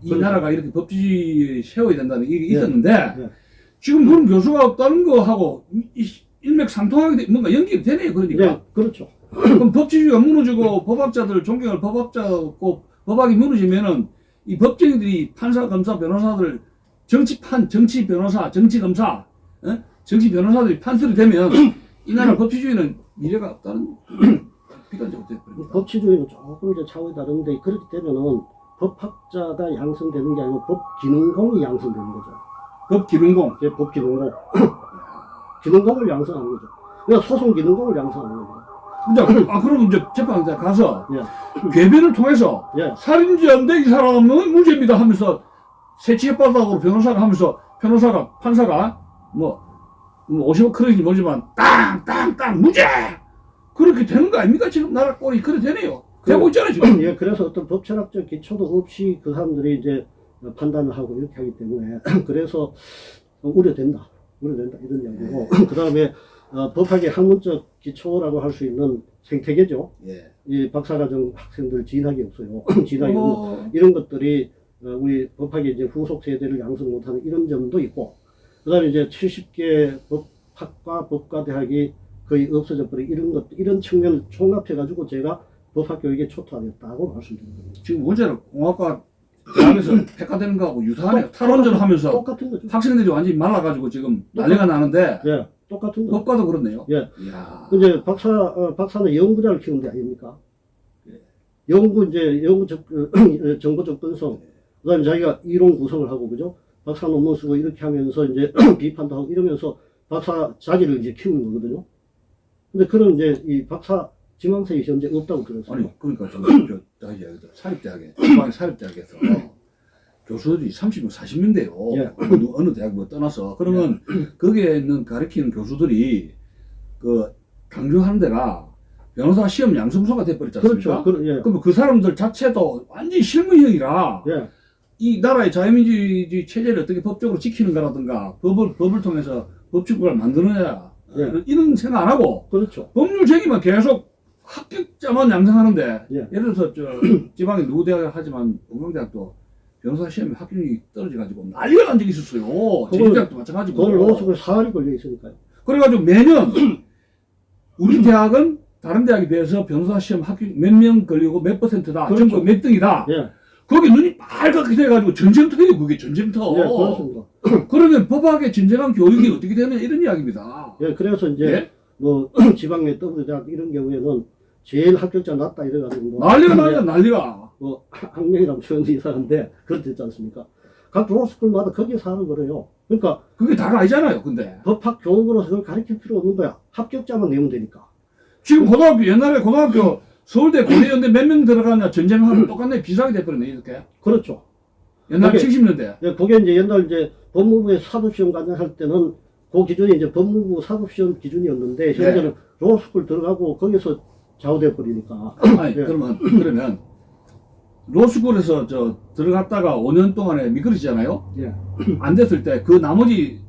이 그렇죠. 나라가 이렇게 법治세워야 된다는 게 있었는데 예. 지금 그런 교수가 없다는 거 하고 일맥상통하게 뭔가 연결이 되네요. 그러니까 네, 그렇죠. 그럼 법치주의가 무너지고 법학자들 존경할 법학자고 법학이 무너지면은 이 법정이들이 판사, 검사, 변호사들 정치판, 정치 변호사, 정치 검사, 정치 변호사들이 판사들이 되면 이 나라 법치주의는 미래가 없다는 비관적으로 되어버립니다. 법치주의는 조금 이제 차원이 다른데, 그렇게 되면은 법학자가 양성되는 게 아니고 법기능공이 양성되는 거죠. 법기능공. 예, 법기능공. 기능공을 양성하는 거죠. 그러니까 소송기능공을 양성하는 겁니다. 그러면 이제 재판에 가서 예. 궤변을 통해서 예. 살인죄인데 이 사람은 무죄입니다 하면서 새치협박으로 변호사가 하면서 판사가 뭐 50억 크는지 모르지만 땅 무죄 그렇게 되는 거 아닙니까? 지금 나라 꼴이 그래 되네요. 되고 있잖아요 지금. 예, 그래서 어떤 법철학적 기초도 없이 그 사람들이 이제 판단을 하고 이렇게 하기 때문에 그래서 우려된다 이런 이야기고 그 다음에 법학의 학문적 기초라고 할 수 있는 생태계죠. 예. 이 박사과정 학생들 진학이 없어요. 진학이 없는 이런 것들이 우리 법학의 이제 후속 세대를 양성 못하는 이런 점도 있고, 그 다음에 이제 70개 법학과 법과대학이 거의 없어져 버린 이런 측면을 총합해가지고 제가 법학 교육에 초토화됐다고 말씀드립니다. 지금 문제는 공학과 대학에서 백화되는 거하고 유사하네요. 탈원전 하면서 똑같은 거죠. 학생들이 완전히 말라가지고 지금 난리가 나는데 예, 똑같은 거. 법과도 그렇네요. 예. 이야. 이제 박사는 연구자를 키우는 데 아닙니까? 연구 정보 접근성, 그다음에 자기가 이론 구성을 하고 그죠? 박사 논문 쓰고 이렇게 하면서 이제 비판도 하고 이러면서 박사 자기를 이제 키우는 거거든요. 근데 그런 이제 이 박사 지망생이 현재 없다고 들었어요. 아니 그러니까 사립대학에 지방 사립대학에서 교수들이 30명 40명대요. 예. 어느 대학 뭐 떠나서 그러면 거기에 있는 가르치는 교수들이 그 강조하는 데가 변호사 시험 양성소가 돼버렸지 않습니까? 그렇죠. 예. 그럼 그 사람들 자체도 완전히 실무형이라 예. 이 나라의 자유민주주의 체제를 어떻게 법적으로 지키는가라든가 법을 통해서 법치국가를 만드느냐 예. 이런 생각 안 하고 그렇죠. 법률 제기만 계속 합격자만 양성하는데 예. 예를 들어서 지방에 누구 대학 하지만 건강대학도 변호사 시험에 합격률이 떨어져가지고 난리가 난 적이 있었어요. 제주대학도 마찬가지고. 그걸 로스쿨 사활이 걸려 있으니까요. 그래가지고 매년 우리 대학은 다른 대학에 비해서 변호사 시험 합격 몇 명 걸리고 몇 %다. 그렇죠. 전국 몇 등이다. 예. 거기 눈이 빨갛게 돼가지고 전쟁터예요. 그게 전쟁터. 예, 그렇습니다. 그러면 법학의 진정한 교육이 어떻게 되느냐 이런 이야기입니다. 예, 그래서 이제 예? 뭐 지방의 더블대학 이런 경우에는 제일 합격자 낮다 이래가지고 뭐 난리가. 뭐 학명이라면 표현이 이상한데 그렇지 않습니까? 각 로스쿨마다 거기에서 하는 거래요. 그러니까 그게 다가 아니잖아요. 근데 법학 교육으로서 그걸 가르칠 필요 없는 거야. 합격자만 내면 되니까. 지금 옛날에 고등학교 서울대 고대연대 몇 명 들어가냐 전쟁하고 똑같네. 비슷하게 돼버렸네 이렇게. 그렇죠. 옛날에 그게- 70년대. 예, 그게 이제 옛날 이제 법무부에 사법시험 관장할 때는 그 기준이 이제 법무부 사법시험 기준이었는데 현재는 로스쿨 들어가고 거기서 좌우돼 버리니까. 아니 예. 그러면 로스쿨에서 들어갔다가 5년 동안에 미끄러지잖아요. 예. 안 됐을 때 그 나머지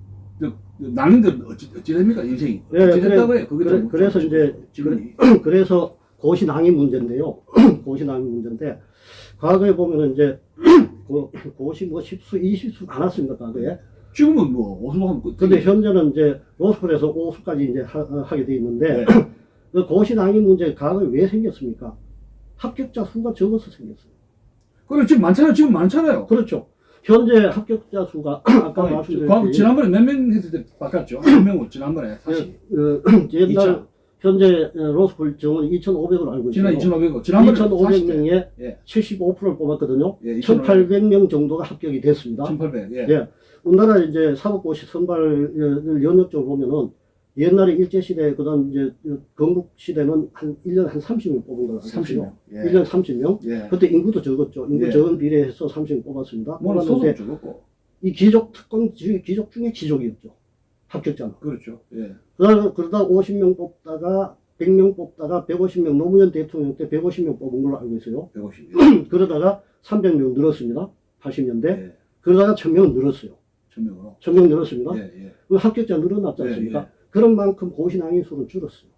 낭인들 어찌 됩니까 인생이? 예, 어찌 됐다고 해요? 그래서 이제 지금 그래서 고시낭이 문제인데요. 고시낭이 문제인데 과거에 보면은 이제 고시 뭐 10수, 20수 많았습니다. 과거에. 지금은 뭐 오수하면 끝. 근데 현재는 이제 로스쿨에서 5수까지 이제 하게 돼 있는데 네. 그 고시낭이 문제 과거에 왜 생겼습니까? 합격자 수가 적어서 생겼어요. 그래 지금 많잖아요. 그렇죠. 현재 합격자 수가 아까 말씀드렸듯이 지난번에 몇 명 했을 때 바꿨죠. 몇 명으로 지난번에 다시. 옛날 현재 로스쿨 정원이 2,500으로 알고 있어요. 지난 2,500명. 지난번에 2,500명에 예. 75%를 뽑았거든요. 예, 1,800명 정도가 합격이 됐습니다. 1,800. 예. 예. 우리나라 이제 사법고시 선발을 연역적으로 보면은 옛날에 일제시대, 그 다음 이제 건국시대는 한 1년에 한 30명 뽑은 걸로 알고 있어요. 30명. 예. 1년 30명? 예. 그때 인구도 적었죠. 인구 예. 적은 비례해서 30명 뽑았습니다. 뭐 뽑았는데 소득 적었고. 이 귀족 귀족 중에 귀족이었죠. 합격자는. 그렇죠. 예. 그러다 50명 뽑다가 100명 뽑다가 150명 노무현 대통령 때 150명 뽑은 걸로 알고 있어요. 150. 그러다가 300명 늘었습니다. 80년대. 예. 그러다가 1000명 늘었어요. 1000명으로. 1000명 늘었습니다. 예, 예. 그 합격자 늘어났지 않습니까? 예, 예. 그런 만큼 고시낭인 수는 줄었어요.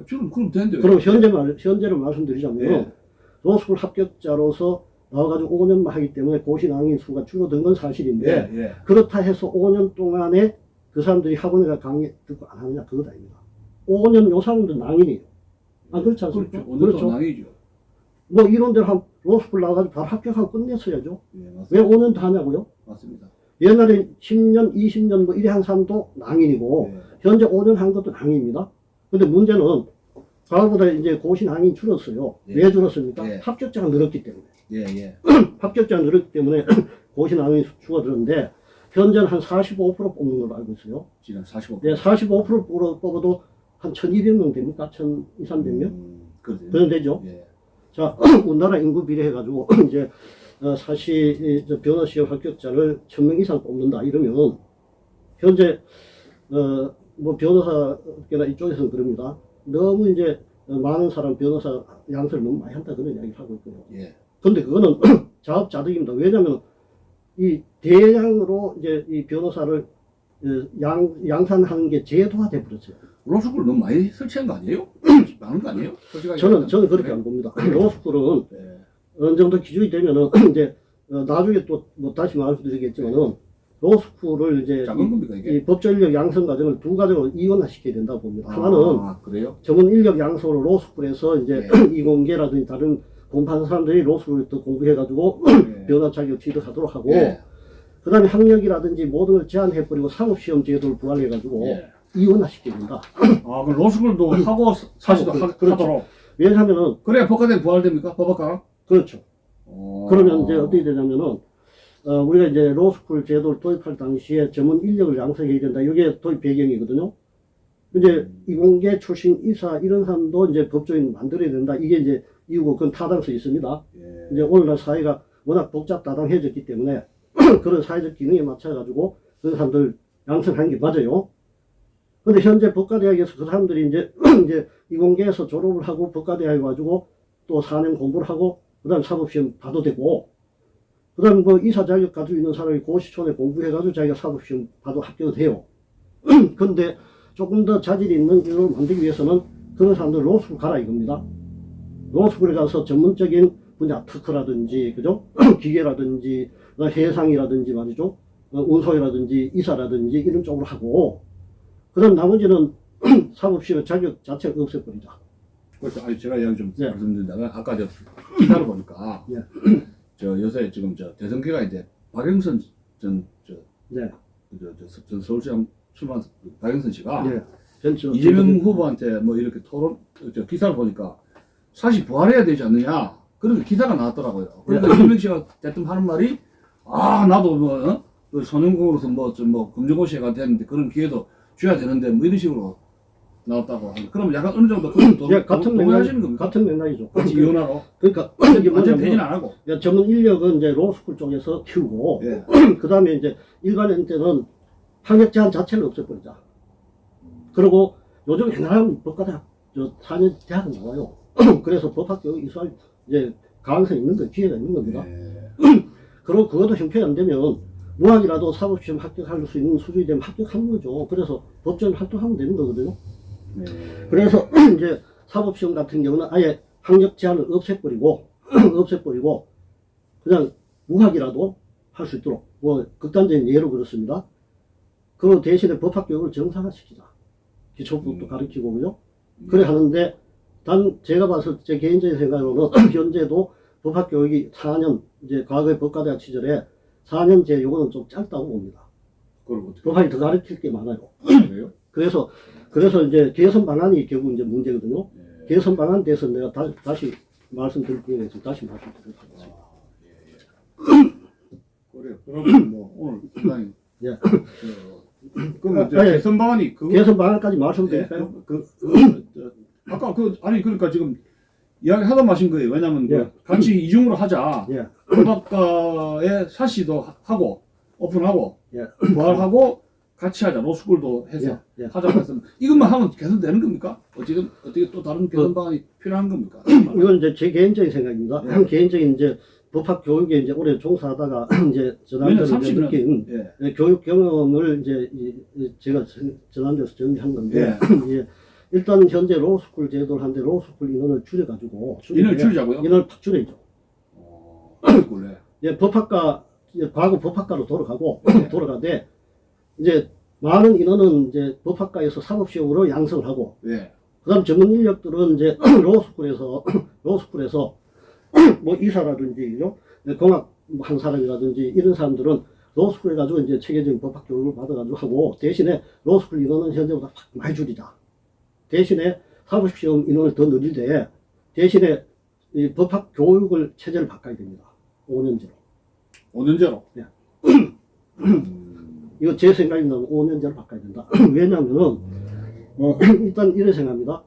지금 그럼 되는데. 그럼 현재를 말씀드리자면 예. 로스쿨 합격자로서 나와가지고 5년만 하기 때문에 고시낭인 수가 줄어든 건 사실인데 예. 예. 그렇다 해서 5년 동안에 그 사람들이 학원에 가 강의 듣고 안 하느냐 그것 아닙니다. 5년 요 사람들 낭인이에요. 아 그렇지 않습니까? 그렇죠. 그렇죠. 낭이죠. 뭐 이론대로 한 로스쿨 나와가지고 바로 합격하고 끝냈어야죠. 예, 맞습니다. 왜 5년 더 하냐고요? 맞습니다. 옛날에 10년, 20년 뭐 이래 한 사람도 낭인이고 예. 현재 5년 한 것도 낭인입니다. 근데 문제는 과거보다 이제 고시낭인이 줄었어요. 예. 왜 줄었습니까? 예. 합격자가 늘었기 때문에. 예, 예. 합격자가 늘었기 때문에 고시낭인이 수가 늘었는데 현재는 한 45% 뽑는 걸로 알고 있어요. 지난 45%. 예, 45% 뽑아도 한 1200명 됩니까? 1200, 300명? 그렇죠. 그런 되죠. 예. 자, 우리나라 인구 비례해가지고 이제 사실 변호사 시험 합격자를 1000명 이상 뽑는다 이러면 현재 뭐 변호사께나 이쪽에서는 그럽니다. 너무 이제 많은 사람 변호사 양성을 너무 많이 한다 그런 이야기를 하고 있고요. 예. 근데 그거는 자업자득입니다. 왜냐하면 이 대량으로 이제 이 변호사를 양산하는 게 제도화 돼 버렸어요. 로스쿨 너무 많이 설치한 거 아니에요? 많은 거 아니에요? 솔직하게 저는 그렇게 안 봅니다. 로스쿨은 네. 어느 정도 기준이 되면은 이제 나중에 또 뭐 다시 말씀드리겠지만은 로스쿨을 이제 작은 겁니까 이게? 이 법조 인력 양성 과정을 두 과정을 이원화시켜야 된다고 봅니다. 하나는 그래요? 전문 인력 양성으로 로스쿨에서 이제 네. 이공계라든지 다른 공부하는 사람들이 로스쿨을 더 공부해가지고 네. 변호사 자격 취득하도록 하고 네. 그 다음에 학력이라든지 모든 걸 제한해버리고 상업시험 제도를 부활해가지고 네. 이원화시켜야 된다. 그럼 로스쿨도 하고 사시도 그렇죠. 하도록. 왜냐하면은 그래야 법과대는 부활됩니까? 법학과? 그렇죠. 그러면 이제 어떻게 되냐면은 우리가 이제 로스쿨 제도를 도입할 당시에 전문 인력을 양성해야 된다. 이게 도입 배경이거든요. 이제 이공계 출신 이사 이런 사람도 이제 법조인 만들어야 된다. 이게 이제 이유고 그건 타당성 있습니다. 예. 이제 오늘날 사회가 워낙 복잡다당해졌기 때문에 그런 사회적 기능에 맞춰가지고 그런 사람들 양성하는 게 맞아요. 근데 현재 법과대학에서 그 사람들이 이제 이제 이공계에서 졸업을 하고 법과대학에 가지고 또 4년 공부를 하고 그 다음 사법시험 봐도 되고 그 다음 뭐 이사 자격 가지고 있는 사람이 고시촌에 공부해가지고 자기가 사법시험 봐도 합격이 돼요. 근데 조금 더 자질이 있는 인을 만들기 위해서는 그런 사람들 로스쿨 가라 이겁니다. 로스쿨에 가서 전문적인 분야 특허라든지 그죠? 기계라든지 해상이라든지 말이죠. 운송이라든지 이사라든지 이런 쪽으로 하고 그 다음 나머지는 사법시험 자격 자체를 없애버리자. 그렇죠. 아니 제가 이야기 좀 네. 말씀드린다면 아까 저 기사를 보니까 네. 저 요새 지금 저 대선기가 이제 박영선 전 네. 서울시장 출마한 박영선 씨가 네. 벤처 이재명 후보한테 뭐 이렇게 토론 저 기사를 보니까 사실 부활해야 되지 않느냐 그런 기사가 나왔더라고요. 그러니까 이재명 씨가 대뜸 하는 말이 나도 뭐 소년공으로서 뭐 검정고시가 됐는데 그런 기회도 줘야 되는데 뭐 이런 식으로 나왔다고 하는. 그럼 약간 어느 정도 같은 동의하시는 겁니까? 같은 맥락이죠. 같이 이혼하고 그러니까 이게 완전 뭐냐면 폐지는 안 하고. 전문 인력은 이제 로스쿨 쪽에서 키우고 예. 그 다음에 이제 일반인들은 학력 제한 자체를 없애버리자. 그리고 요즘 옛날하면 법과대학 4년 대학은 나와요. 그래서 법학교 이수할 이제 가능성이 있는 거 기회가 있는 겁니다. 예. 그리고 그것도 형편이 안 되면 무학이라도 사법시험 합격할 수 있는 수준이 되면 합격하는 거죠. 그래서 법전 활동하면 되는 거거든요. 예. 그래서 이제 사법시험 같은 경우는 아예 학력 제한을 없애버리고 그냥 무학이라도 할 수 있도록 뭐 극단적인 예로 그렇습니다. 그 대신에 법학교육을 정상화시키자. 기초법도 가르치고 그죠? 그래 하는데 단 제가 봐서 제 개인적인 생각으로는 현재도 법학교육이 4년 이제 과거의 법과대학 시절에 4년제 요거는 좀 짧다고 봅니다. 그걸 어떻게 법학이 더 가르칠 게 많아요. 그래요? 그래서 이제 개선 방안이 결국 이제 문제거든요. 예. 개선 방안에 대해서 내가 다시 말씀드릴 기회가 있으면 다시 말씀드리도록 하겠습니다. 그래요. 그러면 뭐 오늘 상당히 예. 그러면 이제 예. 개선 방안이 그거 개선 방안까지 말씀드릴까요? 아까 아니 그러니까 지금 이야기 하다 마신 거예요. 왜냐면 예. 같이 이중으로 하자. 예. 법학과에 사시도 하고 오픈하고 예. 부활하고 같이 하자. 로스쿨도 해서 예. 예. 하자고 해서 이것만 하면 개선되는 겁니까? 어떻게 또 다른 개선 방안이 필요한 겁니까? 이건 이제 제 개인적인 생각입니다. 예. 개인적인 이제 법학 교육에 이제 오래 종사하다가 이제 왜냐면 전환되서 30년 느낀 예. 교육 경험을 이제 제가 전환돼서 정리한 건데 예. 예. 일단 현재 로스쿨 제도를 하는데 로스쿨 인원을 줄여가지고 인원을 줄이자고요? 인원을 팍 줄여야죠. 그래. 예, 법학과 과거 법학과로 돌아가되 이제 많은 인원은 이제 법학과에서 사법시험으로 양성을 하고 예. 그다음 전문 인력들은 이제 로스쿨에서 뭐 이사라든지 그죠? 공학 한 사람이라든지 이런 사람들은 로스쿨에 가지고 이제 체계적인 법학 교육을 받아가지고 하고 대신에 로스쿨 인원은 현재보다 확 많이 줄이자. 대신에 사법시험 인원을 더 늘리되 대신에 이 법학 교육을 체제를 바꿔야 됩니다. 5년제로. 5년제로. 예. 이거 제 생각입니다. 5년제로 바꿔야 된다. 왜냐하면은 일단 이런 생각입니다.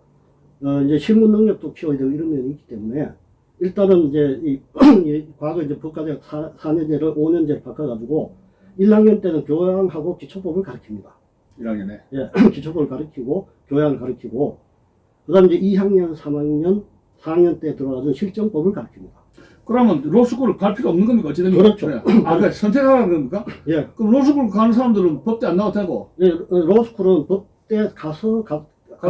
이제 실무 능력도 키워야 되고 이런 면이 있기 때문에 일단은 이제 이 과거 이제 법과대학 4년제를 5년제로 바꿔가지고 1학년 때는 교양하고 기초법을 가르칩니다. 1학년에. 예, 기초법을 가르치고 교양을 가르치고 그다음 이제 2학년, 3학년, 4학년 때 들어가서 실전법을 가르칩니다. 그러면 로스쿨을 갈 필요 없는 겁니까? 어찌되면. 그렇죠. 그러니까 선택하라는 겁니까? 예, 그럼 로스쿨 가는 사람들은 법대 안 나와도 되고. 예, 로스쿨은 법대 가서 갈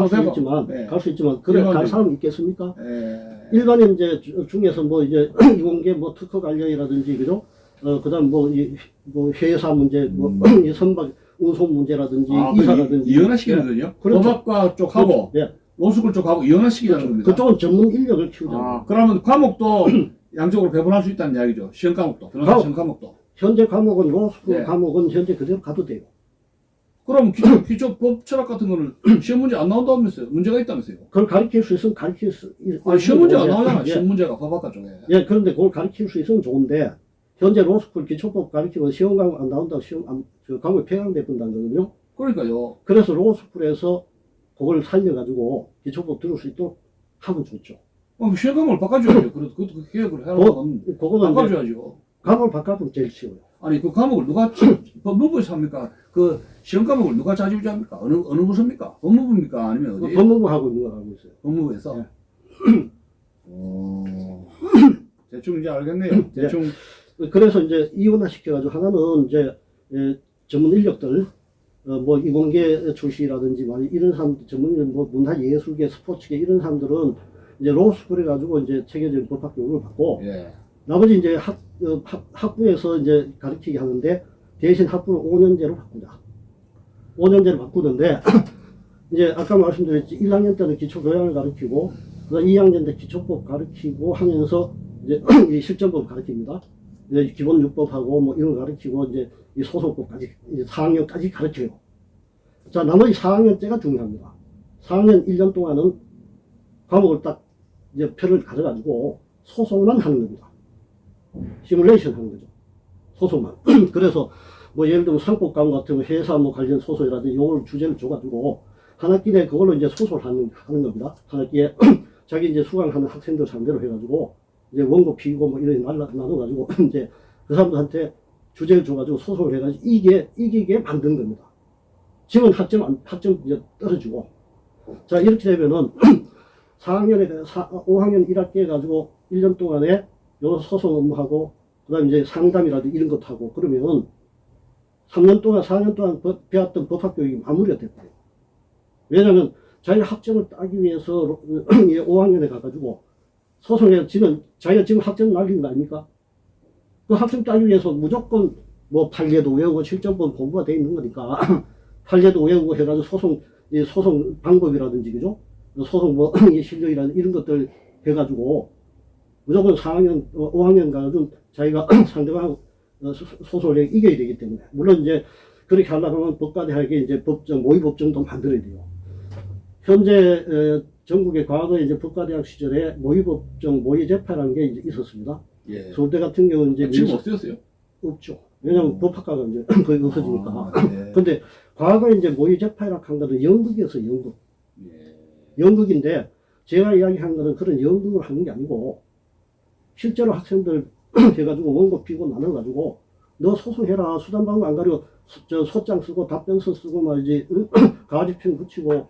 수 되고. 있지만, 네. 갈 수 있지만, 그래, 갈 사람 있겠습니까? 예. 일반인 이제 중에서 뭐 이제 이공계 뭐 특허 관련이라든지, 그죠? 그 다음 뭐 회사 문제, 이 선박 운송 문제라든지, 이사라든지. 이연화시키는군요. 예. 그렇죠. 법학과 쪽하고, 예. 로스쿨 쪽하고 이연화시키자는 겁니다. 그쪽은 전문 인력을 키우자는 거예요. 그러면 과목도 양쪽으로 배분할 수 있다는 이야기죠. 시험 과목도, 변호사 시험 과목도. 현재 과목은 로스쿨 네. 과목은 현재 그대로 가도 돼요. 그럼 기초 법 철학 같은 거는 시험 문제 안 나온다면서요? 문제가 있다면서요? 그걸 가르칠 수 있으면 가르칠 수 아니, 시험 문제 안 좋은데, 나오잖아. 예. 시험 문제가 법학과 쪽에. 예, 그런데 그걸 가르칠 수 있으면 좋은데, 현재 로스쿨 기초법 가르치고 시험 과목 안 나온다고 그 과목이 폐강돼 본다는 거거든요. 그러니까요. 그래서 로스쿨에서 그걸 살려가지고 기초법 들을 수 있도록 하면 좋죠. 시험 과목을 바꿔줘야죠. 그것도 계획을 해놓으면 그거는 이제 바꿔줘야죠. 과목을 바꿔주면 제일 쉬워요. 아니, 그 과목을 누가, 법무부에서 합니까? 그 시험 과목을 누가 자지우지합니까? 어느 부서입니까? 법무부입니까? 아니면 어디? 법무부하고 있는 거 알고 있어요. 법무부에서? 네. 대충 이제 알겠네요. 대충. 그래서 이제 이원화 시켜가지고 하나는 이제 전문 인력들, 뭐 이공계 출시라든지 이런 사람들, 전문 인력, 뭐 문화예술계, 스포츠계 이런 사람들은 이제 로스쿨 해가지고 이제 체계적인 법학 교육을 받고, 예. 나머지 이제 학부에서 이제 가르치게 하는데 대신 학부를 5년제로 바꾸자. 5년제로 바꾸는데 이제 아까 말씀드렸지 1학년 때는 기초 교양을 가르치고 그다음 2학년 때 기초법 가르치고 하면서 이제 이 실전법 가르칩니다. 이제 기본 육법하고 뭐 이런 거 가르치고 이제 이 소송법까지 이제 4학년까지 가르쳐요. 자, 나머지 4학년째가 중요합니다. 4학년 1년 동안은 과목을 딱 이제 표를 가져가지고 소송만 하는 겁니다. 시뮬레이션 하는 거죠. 소송만. 그래서 뭐 예를 들면 상법 과목 같은 거 회사 뭐 관련 소송이라든지 요걸 주제를 줘가지고 한 학기 내에 그걸로 이제 소송을 하는 겁니다. 한 학기에 자기 이제 수강하는 학생들 상대로 해가지고 이제 원고 피고 뭐 이런 나눠가지고 이제 그 사람들한테 주제를 줘가지고 소송을 해가지고 이기게 만든 겁니다. 지금 학점 이제 떨어지고. 자, 이렇게 되면은 5학년 1학기 해가지고 1년 동안에 요 소송 업무하고, 그 다음에 이제 상담이라든지 이런 것도 하고, 그러면 3년 동안, 4년 동안 배웠던 법학교육이 마무리가 됐고요. 왜냐면 자기 학점을 따기 위해서 5학년에 가가지고 소송에 자기가 지금 학점 날린 거 아닙니까? 그 학점 따기 위해서 무조건 뭐 판례도 외우고 실전법 공부가 돼 있는 거니까 판례도 외우고 해가지고 소송 방법이라든지, 그죠? 소송 뭐 실력이라든지 이런 것들 해가지고 무조건 4학년, 5학년 가서 자기가 상대방 소송을 이겨야 되기 때문에. 물론 이제 그렇게 하려고 하면 법과대학에 이제 모의법정도 만들어야 돼요. 현재, 전국에 과거에 이제 법과대학 시절에 모의재판이라는 게 이제 있었습니다. 예. 서울대 같은 경우는 이제. 지금 없어졌어요? 없죠. 왜냐면 법학과가 이제 거의 없어지니까. 예. 근데 과거에 이제 모의재판이라고 한 거는 연극이었어요, 연극. 예. 연극인데 제가 이야기한 거는 그런 연극을 하는 게 아니고 실제로 학생들 해가지고 원고 피고 나눠가지고 너 소송해라. 수단방법 안 가려 소장 쓰고 답변서 쓰고 말이지 가지편 붙이고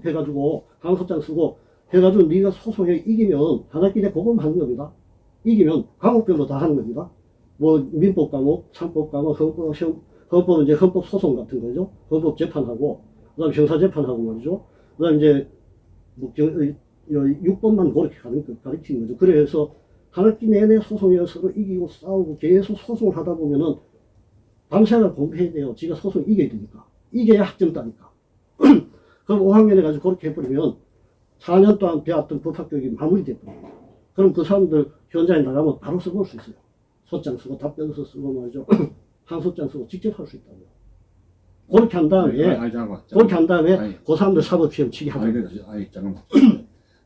해가지고 항소장 쓰고 해가지고 네가 소송해 이기면 한 학기 내 그것만 하는 겁니다. 이기면 과목별로 다 하는 겁니다. 뭐 민법 과목, 상법 과목, 헌법은 이제 헌법 소송 같은 거죠. 헌법 재판하고 그다음 형사 재판하고 말이죠. 그다음 이제 뭐 6번만 그렇게 가르치는 거죠. 그래서 한 학기 내내 소송에서 서로 이기고 싸우고 계속 소송을 하다 보면은 밤새가 공부해야 돼요. 지가 소송 이겨야 되니까. 이겨야 학점 따니까. 그럼 5학년에 가지고 그렇게 해버리면 4년 동안 배웠던 법학교육이 마무리돼버려요. 그럼 그 사람들 현장에 나가면 바로 써볼 수 있어요. 소장 쓰고 답변서 쓰고 말이죠. 항소장 쓰고 직접 할 수 있다고요. 그렇게 한 다음에, 그렇게 한 다음에 그 사람들 사법시험 치게 하죠. 잠깐만.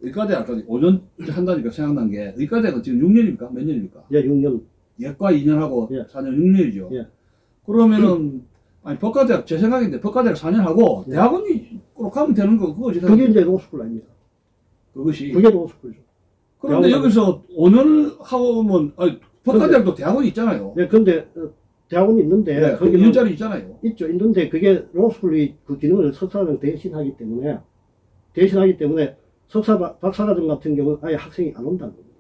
의과대 아까 5년 한다니까 생각난 게 의과대가 지금 6년입니까? 몇 년입니까? 예, 6년. 예과 2년하고 예. 4년 6년이죠. 예. 그러면은 아니 법과대학 제 생각인데 법과대학 4년 하고 예. 대학원이 꼭 가면 되는 거 그거지. 그게 이제 로스쿨 아닙니다. 그것이. 그게 로스쿨이죠. 그런데 여기서 5년 하고 오면 아니 법과대학도 대학원이 있잖아요. 예, 근데 대학원이 있는데 네, 거기는 2년짜리 있잖아요. 있죠. 있는데 그게 로스쿨이 그 기능을 석사과정 대신하기 때문에 박사과정 같은 경우는 아예 학생이 안 온다는 겁니다.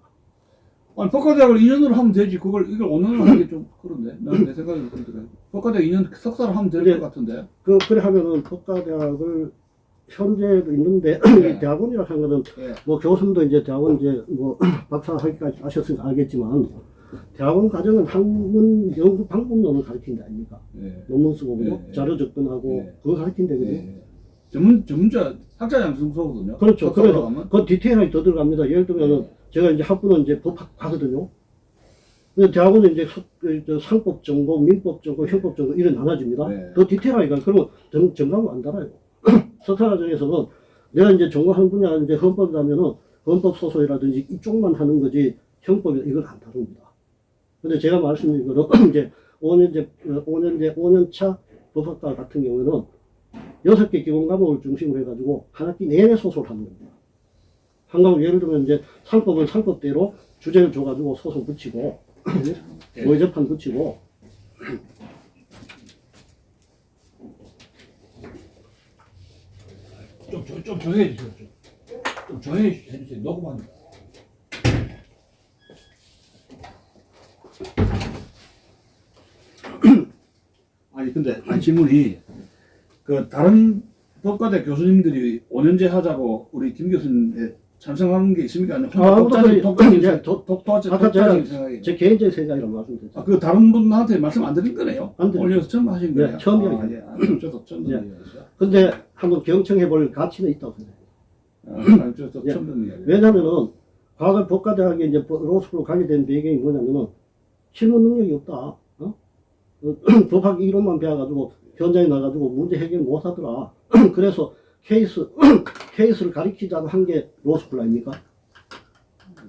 아니, 법과대학을 2년으로 하면 되지. 이걸 5년으로 하는 게 좀 그런데. 내 생각에는 그런데. 법과대학 2년 석사를 하면 될 것 같은데. 그래 하면은 법과대학을 현재도 있는데 네. 이 대학원이라 하는 거는 예. 뭐 교수님도 이제 대학원 이제 뭐 박사 하기까지 하셨으니까 알겠지만 대학원 과정은 학문 연구 방법론을 가르치는 게 아닙니까? 예. 논문 쓰고 그죠? 예. 자료 접근하고 예. 그거 가르치는 데거든요. 예. 전문자 학자 양성소거든요. 그렇죠. 석사로 그래서 가면. 그 디테일하게 더 들어갑니다. 예를 들면은 제가 이제 학부는 이제 법학 가거든요. 근데 대학원은 이제 상법 전공, 민법 전공, 형법 전공 이런 나눠집니다. 네. 더 디테일하게 가. 그러면 정답을 안 달아요. 석사 과정에서는 내가 이제 전공한 분야가 이제 헌법이라면은 헌법 소설이라든지 이쪽만 하는 거지 형법이 이걸 안 다룹니다. 근데 제가 말씀드린 거는 이제 5년차 법학과 같은 경우에는 6개 기본 과목을 중심으로 해가지고 한 학기 내내 소설을 하는 겁니다. 한 과목 예를 들면 이제 상법은 상법대로 주제를 줘가지고 소설 붙이고 모의 재판 붙이고 좀 조용해 주세요. 좀 조용해 해주세요. 녹음하니까. 아니 근데 질문이 그 다른 법과대 교수님들이 5년제 하자고 우리 김 교수님 찬성하는 게 있습니까? 아니면 아까 제가 독자적인 생각이에요. 제 개인적인 생각이라고 말씀드렸죠. 그 다른 분한테 말씀 안 드린 거네요? 안 드렸죠. 올려서 처음 하신 거예요? 네, 처음이에요. 예. 저도 처음 예. 듣는 이야기죠. 근데 한번 경청해 볼 가치는 있다고 생각해요. 저도 예. 처음 듣는 이야기. 왜냐면은 과거 법과대학에 이제 로스쿨로 가게 된 배경이 뭐냐면은 실무 능력이 없다. 법학 이론만 배워가지고 현장에 나가지고 문제 해결 못 하더라. 그래서 케이스를 가리키자고 한 게 로스쿨 아닙니까?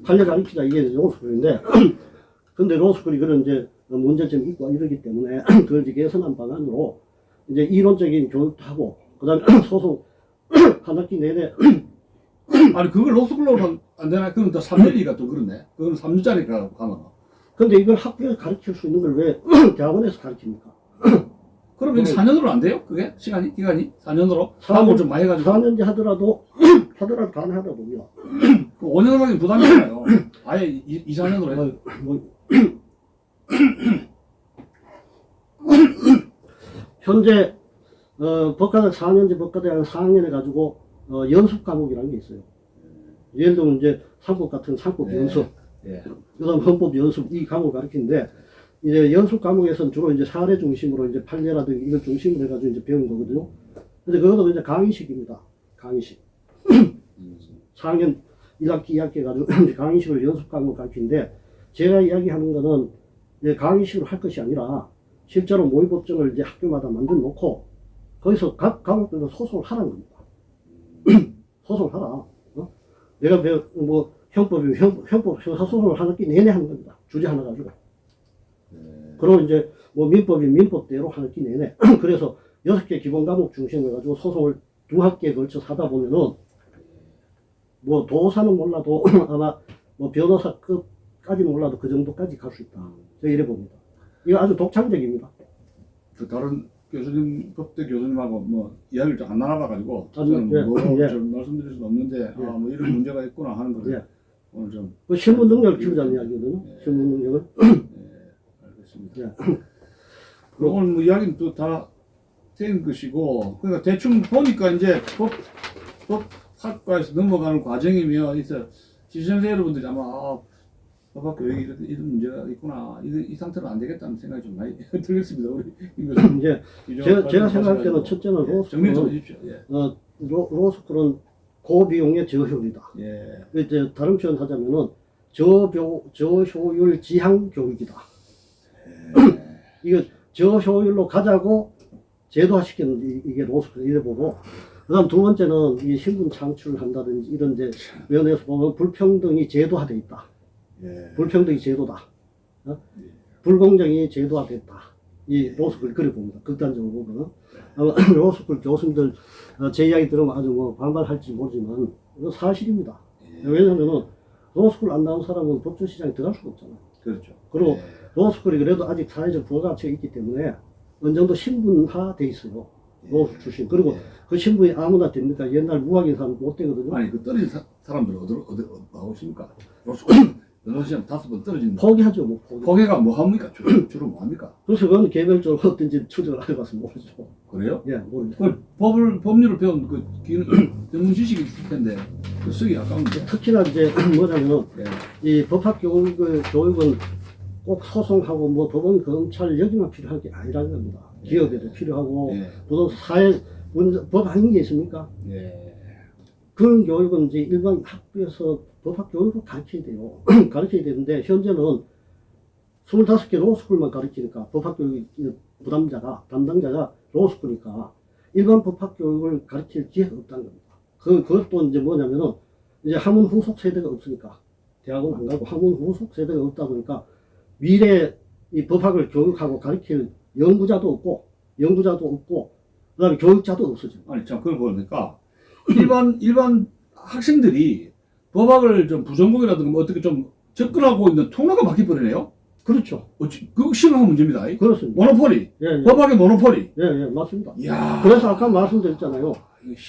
판례 가리키자 이게 로스쿨인데, 근데 로스쿨이 그런 이제 문제점이 있고 이러기 때문에 그걸 이제 개선한 방안으로 이제 이론적인 교육도 하고, 그 다음에 소송 한 학기 내내 아니 그걸 로스쿨로 안 되나? 그건 또 3년이가 또 그렇네. 그건 3년짜리가 가면. 근데 이걸 학교에서 가르칠 수 있는 걸 왜 대학원에서 가르칩니까? 그럼 여기 4년으로 안 돼요? 그게? 기간이? 4년으로? 사업을 좀 많이 해가지고. 4년제 하더라도 가능하다고요. 5년으로 하긴 부담이잖아요. 아예 2, 4년으로 해서. 현재 법과대학 4년제 법과대학 4학년에 가지고 연습 과목이라는 게 있어요. 예를 들면 이제 상법 같은 상법 네. 연습, 예. 그다음 헌법 연습 이 과목을 가르치는데 이제 연습 과목에서는 주로 이제 사례 중심으로 이제 판례라든지 이걸 중심으로 해가지고 이제 배우는 거거든요. 근데 그것도 이제 강의식입니다. 강의식. 4학년 1학기 2학기 해가지고 강의식을 연습 과목을 가르치는데 제가 이야기하는 거는 이제 강의식으로 할 것이 아니라 실제로 모의법정을 이제 학교마다 만들어 놓고 거기서 각 과목별로 소송을 하라는 겁니다. 소송을 하라. 내가 뭐 형법 형사소송을 한 학기 내내 하는 겁니다. 주제 하나 가지고. 그리고 이제 뭐 민법이 민법대로 한 학기 내내. 그래서 6개 기본 과목 중심으로 해가지고 소송을 2학기에 걸쳐 하다 보면은 뭐 도사는 몰라도 아마 뭐 변호사급까지 몰라도 그 정도까지 갈 수 있다. 제가 이래 봅니다. 이거 아주 독창적입니다. 그 다른 교수님, 법대 교수님하고 뭐 이야기를 좀 안 나눠봐가지고 아니, 저는 예, 뭐 예. 좀 말씀드릴 수는 없는데 예. 뭐 이런 문제가 있구나 하는 거를 예. 오늘 좀 그 실무 능력을 키우자는 이야기거든요. 예. 실무 능력을. 알겠습니다. 예. 오늘 뭐 이야기는 또 다 된 것이고 그러니까 대충 보니까 이제 법학과에서 넘어가는 과정이면 이제 지시생세 여러분들이 아마 법학교 여기 이런 문제가 있구나 이 상태로 안 되겠다는 생각이 좀 많이 들겠습니다. 우리 임 교수님. 이제 제가 생각할 때는 첫째는 정리 좀 로스쿨은 해주십시오. 예. 로스쿨은 고비용의 저효율이다. 예. 이제 다른 표현 하자면은 저효율 지향 교육이다. 이거 저효율로 가자고 제도화시키는 이게 로스쿨 이래 보고, 그다음 두 번째는 이 신분 창출을 한다든지 이런 이제 면에서 보면 불평등이 제도화돼 있다. 예. 불평등이 제도다. 불공정이 제도화됐다. 이 로스쿨 그래 봅니다. 극단적으로 보면 아마 로스쿨 교수님들 제 이야기 들으면 아주 뭐 반발할지 모르지만 이거 사실입니다. 왜냐하면은 로스쿨 안 나온 사람은 법조 시장에 들어갈 수가 없잖아요. 그렇죠. 그리고 예. 로스쿨이 그래도 아직 사회적 부가가치가 있기 때문에 어느 정도 신분화 돼 있어요. 로스쿨 출신. 그리고 그 신분이 아무나 됩니까? 옛날 무학인 사람 못 되거든요. 아니 그 떨어진 사람들은 어디로 하고 있습니까? 로스쿨 변호시험 5번 떨어진 포기하죠, 뭐 포기. 포기가 뭐 합니까? 주로 뭐 합니까? 그래서 그건 개별적으로 어떤지 추적을 안 해봐서 모르죠. 그래요? 예, 모르죠. 그 법률을 배운 그 전문 지식이 있을 텐데 그 쓰기 아까운데. 특히나 이제 뭐냐면 예. 이 법학 교육은 꼭 소송하고 뭐 법원, 검찰 여기만 필요한 게 아니라는 겁니다. 기업에도 필요하고 부동산 사회 법 아닌 게 있습니까? 그런 교육은 이제 일반 학교에서 법학 교육을 가르쳐야 돼요. 가르쳐야 되는데 현재는 25개 로스쿨만 가르치니까 법학 교육 담당자가 로스쿨이니까 일반 법학 교육을 가르칠 기회가 없다는 겁니다. 그것도 이제 뭐냐면은 이제 학문 후속 세대가 없으니까 대학은 안 가고 학문 후속 세대가 없다 보니까 미래 이 법학을 교육하고 가르칠 연구자도 없고 그다음에 교육자도 없어져. 아니 참 그걸 보니까 일반 학생들이 법학을 좀 부전공이라든가 뭐 어떻게 좀 접근하고 있는 통로가 막혀버리네요. 그렇죠. 그거 심각한 문제입니다. 그렇습니다. 모노폴리. 예. 법학의 모노폴리. 예, 맞습니다. 이야. 그래서 아까 말씀드렸잖아요.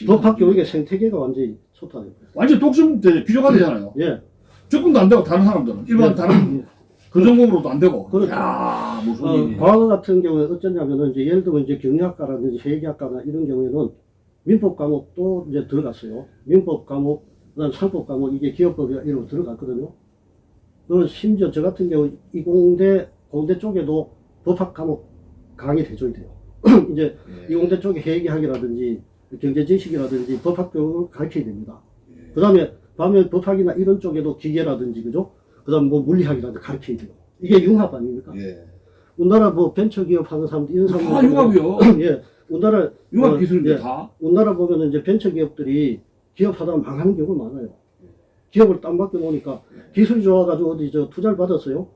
법학 교육의 생태계가 완전히 소탈해요. 완전 독점 비교가 되잖아요. 예. 접근도 안 되고 다른 사람들은 일반 다른 부전공으로도 안 되고. 그렇죠. 이야, 무슨 일이. 과거 같은 경우에 어쩌냐면은 이제 예를 들면 이제 경영학과라든지 회계학과나 이런 경우에는 민법 과목도 이제 들어갔어요. 민법 과목, 그다음 상법 과목 이게 기업법이 이런 거 들어갔거든요. 그 심지어 저 같은 경우 이공대 쪽에도 법학 과목 강의 대조이 돼요. 이제 이공대 쪽에 회계학이라든지 경제지식이라든지 법학 교육을 가르쳐야 됩니다. 그다음에 반면 법학이나 이런 쪽에도 기계라든지 그죠? 그다음 뭐 물리학이라든지 가르쳐야 돼요. 이게 융합 아닙니까? 우리나라 뭐 벤처기업 하는 사람들 이런 사람들 다 융합이요. 예, 우리나라 융합 기술인데 예, 다. 우리나라 보면은 이제 벤처기업들이 기업하다가 망하는 경우가 많아요. 기업을 딱 맡겨 놓으니까 기술이 좋아가지고 어디 저 투자를 받았어요.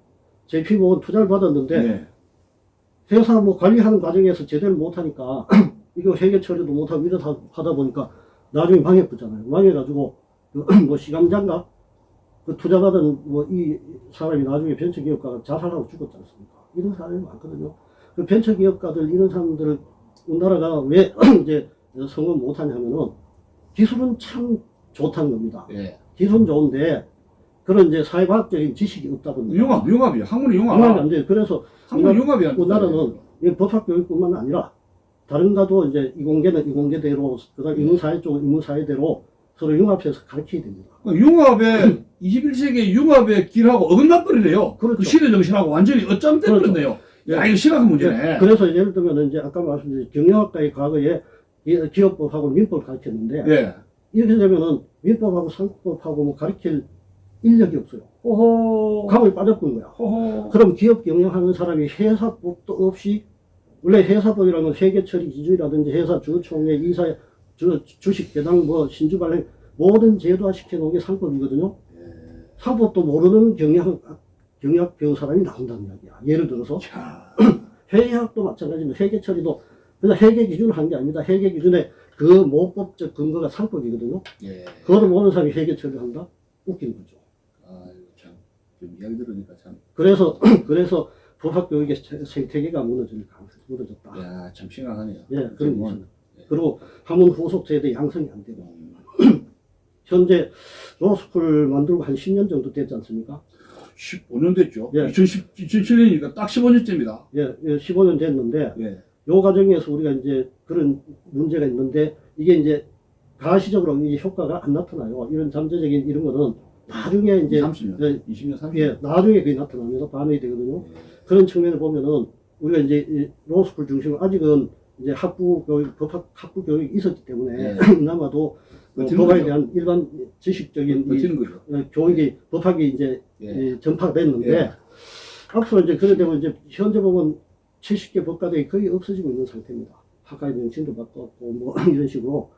JP보건 투자를 받았는데 회사 뭐 관리하는 과정에서 제대로 못하니까 이거 회계 처리도 못하고 이러다 하다 보니까 나중에 망해버렸잖아요. 망해가지고 뭐 시감장가 그 투자받은 뭐 이 사람이 나중에 벤처기업가가 자살하고 죽었지 않습니까? 이런 사람이 많거든요. 그 벤처기업가들 이런 사람들을 우리나라가 왜 이제 성공 못하냐 하면은 기술은 참 좋다는 겁니다. 기술은 좋은데 그런 이제 사회과학적인 지식이 없다 보니까 융합이요. 학문이 융합. 융합이 안 돼요. 그래서 학문 융합이 안 돼. 우리나라는 이 법학교육뿐만 아니라 다른 가도 이제 이공계는 이공계대로 그다음 인문사회 쪽은 인문사회대로 서로 융합해서 가르쳐야 됩니다. 융합의 21세기 융합의 길하고 어긋나 버리네요. 그렇죠. 그 시대 정신하고 완전히 어쩜 때버렸네요. 야, 이거 심각한 문제네. 그래서 예를 들면 이제 아까 말씀드린 경영학과의 과거에 기업법하고 민법을 가르쳤는데 이렇게 되면은 민법하고 상법하고 뭐 가르칠 인력이 없어요. 감을 빠져버린 거야. 그럼 기업 경영하는 사람이 회사법도 없이 원래 회사법이라는 회계처리 기준이라든지 회사 주총회 이사 주식 배당 뭐 신주 발행 모든 제도화 시켜놓은 게 상법이거든요. 상법도 모르는 경영학 배운 사람이 나온다는 이야기야. 예를 들어서 회계학도 마찬가지입니다. 회계 처리도 그냥 회계 기준을 한 게 아닙니다. 회계 기준에 그 모법적 근거가 상법이거든요. 그거를 모르는 사람이 회계 처리를 한다? 웃기는 거죠. 참, 좀 이야기 들으니까 참. 그래서 법학 교육의 생태계가 무너졌다. 야, 참 심각하네요. 예, 그런 거 있습니다. 그리고 학문 후속 세대 양성이 안 되고 현재 로스쿨 만들고 한 10년 정도 됐지 않습니까? 15년 됐죠. 2017년이니까 딱 15년째입니다. 예, 15년 됐는데 요 과정에서 우리가 이제 그런 문제가 있는데 이게 이제 가시적으로 이 효과가 안 나타나요. 이런 잠재적인 이런 거는 나중에 이제 30년, 20년, 30년. 예, 나중에 그게 나타나면서 반응이 되거든요. 그런 측면을 보면은 우리가 이제 이 로스쿨 중심으로 아직은 이제 학부 교육이 있었기 때문에 그나마도 법학에 대한 일반 지식적인 교육이 법학이 이제 전파가 됐는데 앞으로 이제 그래 되면 이제 현재 보면 70개 법과대가 거의 없어지고 있는 상태입니다. 학과의 명칭도 바꿨고 뭐 이런 식으로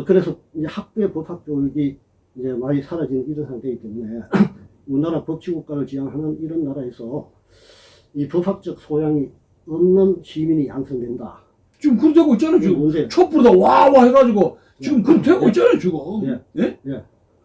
그래서 이제 학부의 법학 교육이 이제 많이 사라지는 이런 상태이기 때문에 우리나라 법치국가를 지향하는 이런 나라에서 이 법학적 소양이 없는 시민이 양성된다. 지금 그렇게 되고 있잖아요, 지금. 촛불에다 와와 해가지고, 지금 그렇게 되고 있잖아요, 지금.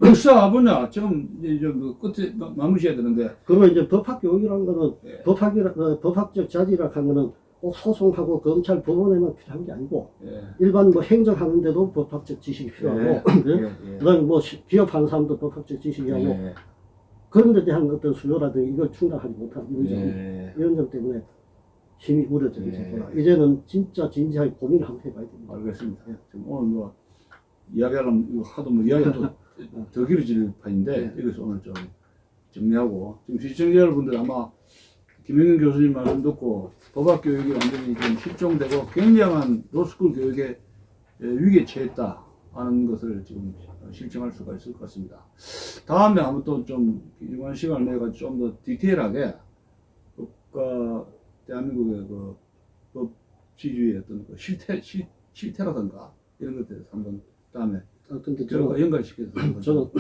역사 분야 지금 이제 좀 끝에 마무리 해야 되는데. 그리고 이제 법학 교육이라는 거는 예. 법학적 자질이라 하는 거는 꼭 소송하고 검찰 법원에만 필요한 게 아니고 예. 일반 뭐 행정하는데도 법학적 지식이 필요하고 예. 그다음에 뭐 기업하는 사람도 법학적 지식이 하고 예. 그런 데 대한 어떤 수요라든지 이걸 충당하지 못한 이런 점 때문에 힘이 우려되게 되구나. 이제는 진짜 진지하게 고민을 한번 해봐야 됩니다. 알겠습니다. 지금 오늘 뭐 이야기하려면 이거 하도 뭐 이야기가 더 길어질 판인데 여기서 오늘 좀 정리하고 지금 시청자 여러분들 아마 김영현 교수님 말씀 듣고 법학 교육이 완전히 좀 실종되고 굉장한 로스쿨 교육의 위기에 처했다 하는 것을 지금 실증할 수가 있을 것 같습니다. 다음에 한번 또 좀 일관 시간을 내가 좀 더 디테일하게 국가 대한민국의 그 법치주의의 어떤 그 실태라든가 이런 것들에 대해서 한번 다음에 근데 저와 연관시켜서 저는